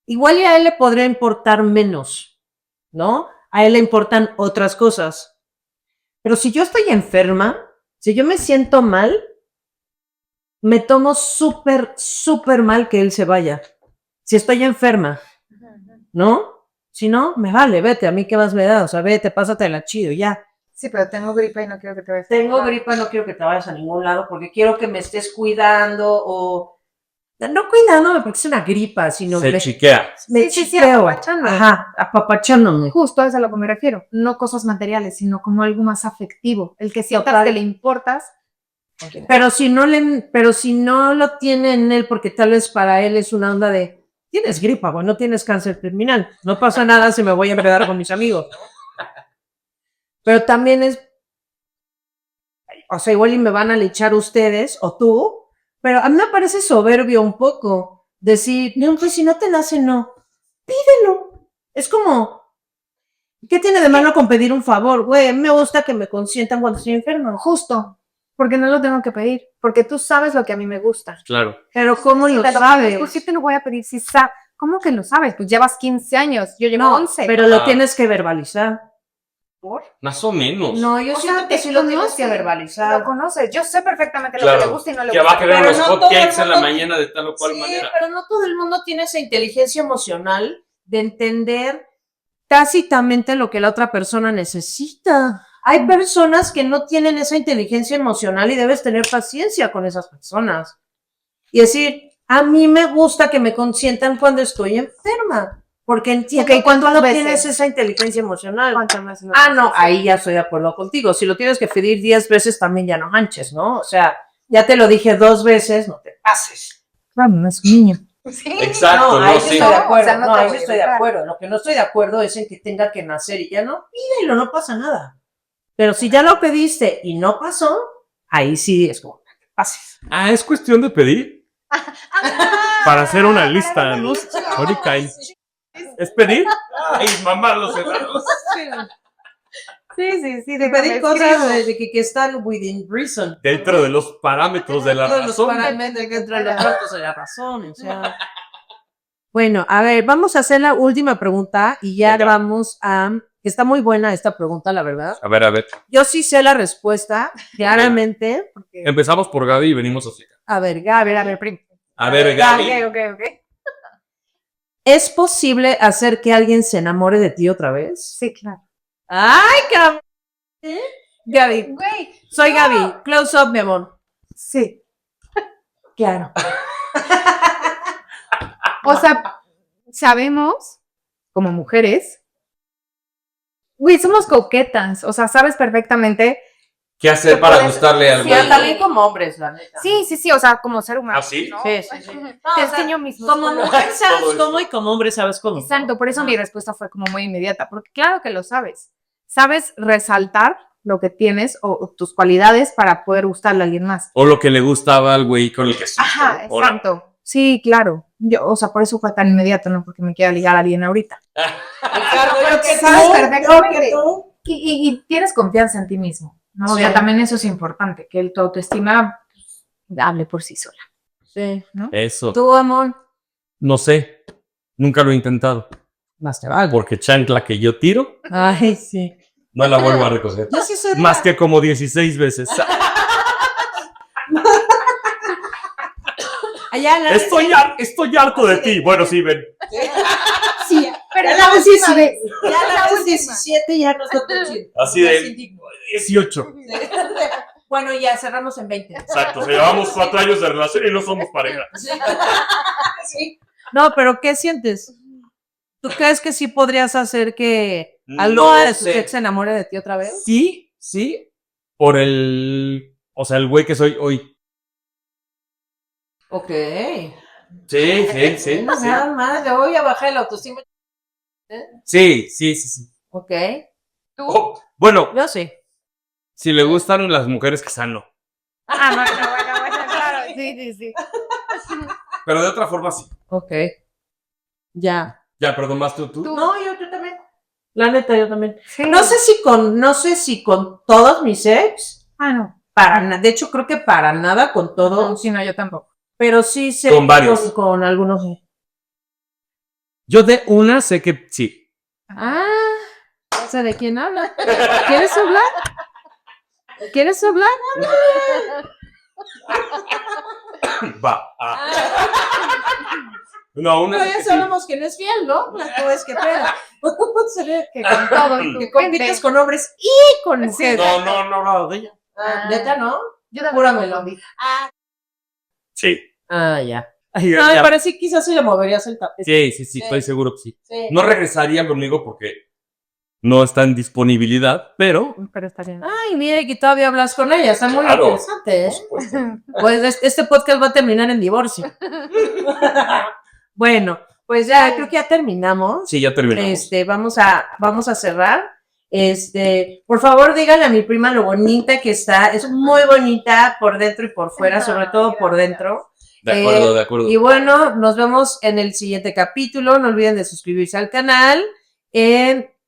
S1: igual y a él le podría importar menos, ¿no? A él le importan otras cosas. Pero si yo estoy enferma, si yo me siento mal, me tomo súper, súper mal que él se vaya. Si estoy enferma, ¿no? Si no, me vale, vete, a mí qué más me da, o sea, vete, pásatela chido, ya.
S2: Sí, pero tengo gripa y no quiero que te vayas.
S1: Tengo gripa, no quiero que te vayas a ningún lado porque quiero que me estés cuidando o... No cuidándome porque es una gripa, sino
S3: Se
S1: me
S3: chiquea.
S2: Sí,
S1: chiqueo.
S2: apapachando.
S1: Ajá, apapachándome.
S2: Justo a eso es a lo que me refiero. No cosas materiales, sino como algo más afectivo. El que sientas
S1: Total.
S2: que le importas.
S1: Pero si no lo tiene en él, porque tal vez para él es una onda de tienes gripa, bueno, no tienes cáncer terminal. No pasa nada si me voy a enredar con mis amigos. Pero también es, o sea, igual y me van a lichar ustedes o tú, pero a mí me parece soberbio un poco decir, no, pues si no te nace, no. Pídelo. Es como, ¿qué tiene de malo con pedir un favor? Güey, a mí me gusta que me consientan cuando estoy enfermo.
S2: Justo. Porque no lo tengo que pedir. Porque tú sabes lo que a mí me gusta.
S3: Claro.
S1: Pero ¿cómo lo sabes?
S2: ¿Por qué te lo voy a pedir si sabes? ¿Cómo que lo sabes? Pues llevas 15 años. Yo llevo
S1: No,
S2: 11.
S1: pero lo tienes que verbalizar.
S2: ¿Por?
S3: Más o menos.
S1: No, yo
S2: O
S1: siento
S2: sea,
S1: que
S2: te
S1: sí lo tienes
S2: conoces,
S1: que
S2: Lo
S1: verbalizar.
S2: conoces. Yo sé perfectamente lo
S3: Claro.
S2: que le gusta y no le
S3: Que
S2: gusta.
S3: va a querer
S1: Pero
S3: los
S1: no
S3: hot
S1: todo el
S3: cakes en la
S1: mundo-
S3: mañana de tal o cual
S1: Sí,
S3: manera.
S1: pero no todo el mundo tiene esa inteligencia emocional de entender tácitamente lo que la otra persona necesita. Hay personas que no tienen esa inteligencia emocional y debes tener paciencia con esas personas. Y decir, a mí me gusta que me consientan cuando estoy enferma, porque entiendo
S2: Ok,
S1: que
S2: ¿cuántas
S1: tú no
S2: veces?
S1: tienes esa inteligencia emocional.
S2: ¿Cuántas veces lo
S1: Ah, no,
S2: haces?
S1: ahí ya estoy de acuerdo contigo. Si lo tienes que pedir 10 veces, también ya no manches, ¿no? O sea, ya te lo dije 2 veces, no te pases.
S2: Claro, no es un niño. Sí.
S3: Exacto,
S1: ahí
S3: no,
S1: sí
S3: sí.
S1: estoy de
S2: No,
S1: acuerdo.
S2: o sea, no
S1: no,
S2: te
S1: ahí
S2: voy
S1: sí
S2: a
S1: estoy de
S2: educar.
S1: acuerdo. Lo que no estoy de acuerdo es en que tenga que nacer y ya no, pídelo, no pasa nada. Pero si ya lo pediste y no pasó, ahí sí es como, que te pases.
S3: Ah, es cuestión de pedir. Para hacer una lista, ¿no?
S2: Dicho.
S3: Ahorita ¿es pedir? Ay, mamá, los cerrados.
S2: Sí,
S1: De pedir cosas de que están within reason.
S3: Dentro de los parámetros de la
S1: Dentro de los
S3: razón.
S1: parámetros, dentro de los parámetros de la razón, o sea. Bueno, a ver, vamos a hacer la última pregunta y ya
S3: Venga.
S1: vamos a... Está muy buena esta pregunta, la verdad.
S3: A ver.
S1: Yo sí sé la respuesta, claramente. Porque,
S3: Empezamos por Gaby y venimos así.
S1: a ver, Gaby,
S2: A ver, primo.
S3: A ver, Gaby.
S2: Ok.
S1: ¿es posible hacer que alguien se enamore de ti otra vez?
S2: Sí, claro.
S1: ¡Ay, cabrón! Gaby,
S2: Güey.
S1: soy Gaby. Close up, mi amor.
S2: Sí.
S1: Claro.
S2: O sea, sabemos, como mujeres, güey, somos coquetas. O sea, sabes perfectamente.
S3: ¿Qué hacer para gustarle al
S1: Sí,
S3: güey?
S1: también como hombres, la neta.
S2: Sí, o sea, como ser humano.
S3: ¿Ah, sí?
S2: ¿no?
S1: Sí.
S2: Te enseño mis
S1: Como
S2: músculos.
S1: mujer sabes
S3: Todo eso.
S1: cómo y como hombre sabes cómo.
S2: Exacto, por eso mi respuesta fue como muy inmediata, porque claro que lo sabes. Sabes resaltar lo que tienes o tus cualidades para poder gustarle a alguien más.
S3: O lo que le gustaba al güey con el que sí.
S2: Ajá,
S3: ¿o no?
S2: exacto. Sí, claro. Yo, o sea, por eso fue tan inmediato, no porque me quiera ligar a alguien ahorita.
S1: Ricardo, yo que
S2: sabes
S1: tú,
S2: perfectamente.
S1: yo que tú.
S2: Y tienes confianza en ti mismo, ¿no?
S1: Sí.
S2: O sea, también eso es importante, que tu autoestima pues, hable por sí sola,
S1: Sí.
S2: ¿no?
S3: Eso.
S1: Tú, amor.
S3: No sé. Nunca lo he intentado.
S1: Más te vale.
S3: Porque chancla que yo tiro,
S1: Ay, sí.
S3: no la vuelvo a recoger.
S1: Yo sí soy de
S3: Más
S1: la-
S3: que como 16 veces.
S1: Allá en la...
S3: Estoy harto de ti. Bueno, sí, ven.
S2: Sí, pero
S1: Ya
S2: la
S1: la
S2: última
S1: última
S2: vez.
S1: Ya
S2: la
S1: las
S2: última.
S1: 17 ya no está tan chido.
S3: Así
S1: Ya
S3: de-
S1: es indigno.
S3: 18.
S1: Bueno, ya cerramos en 20.
S3: Exacto. O sea, llevamos 4 años de relación y no somos pareja.
S1: Sí. No, pero ¿qué sientes? ¿Tú crees que sí podrías hacer que
S3: No
S1: algo de su
S3: sé.
S1: ex se enamore de ti otra vez?
S3: Sí. Por el. O sea, el güey que soy hoy.
S1: Ok.
S3: Sí.
S1: Nada más, le voy a bajar la autoestima.
S3: Sí.
S1: Ok.
S2: ¿Tú?
S3: Oh, bueno,
S1: Yo sí.
S3: si le gustan las mujeres que sano.
S2: Ah, bueno, claro. Sí.
S3: Pero de otra forma sí.
S1: Ok. Ya.
S3: Ya, perdón, más tú.
S2: Tú.
S1: No, yo también. La neta, yo también.
S2: Sí.
S1: No sé si con todos mis ex,
S2: Ah, no.
S1: de hecho creo que para nada con todos,
S2: Sí, no, yo tampoco.
S1: pero sí sé
S3: Con varios.
S1: con algunos. Sí.
S3: Yo de una sé que sí.
S1: Ah, sé de quién habla. ¿Quieres hablar? ¿Quieres hablar?
S3: Va. No, una
S1: No, ya sabemos quién es fiel, ¿no? La cosa es que espera.
S2: Que con todo y
S1: Que
S2: tu
S1: compites
S2: gente.
S1: con hombres y con mujeres.
S3: No, de ella.
S1: ¿Neta no?
S2: Yo también
S1: Júramelo.
S2: confundí.
S3: Sí.
S1: Ah, ya.
S3: Ay,
S1: No, me parece que quizás sí le moverías el tapete.
S3: Sí, estoy seguro que sí.
S1: Sí.
S3: No regresaría conmigo porque no está en disponibilidad, pero
S2: Pero está bien.
S1: Ay, mire que todavía hablas con ella. Está muy
S3: Claro.
S1: interesante, ¿eh?
S3: por supuesto.
S1: Pues este podcast va a terminar en divorcio. Bueno, pues ya creo que ya terminamos.
S3: Sí, ya terminamos.
S1: Vamos a cerrar. Por favor, díganle a mi prima lo bonita que está. Es muy bonita por dentro y por fuera, sobre todo por dentro.
S3: De acuerdo.
S1: Y bueno, nos vemos en el siguiente capítulo. No olviden de suscribirse al canal.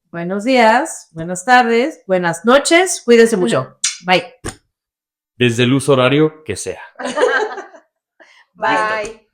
S1: Buenos días, buenas tardes, buenas noches. Cuídense mucho. Bye.
S3: Desde el uso horario que sea.
S2: Bye.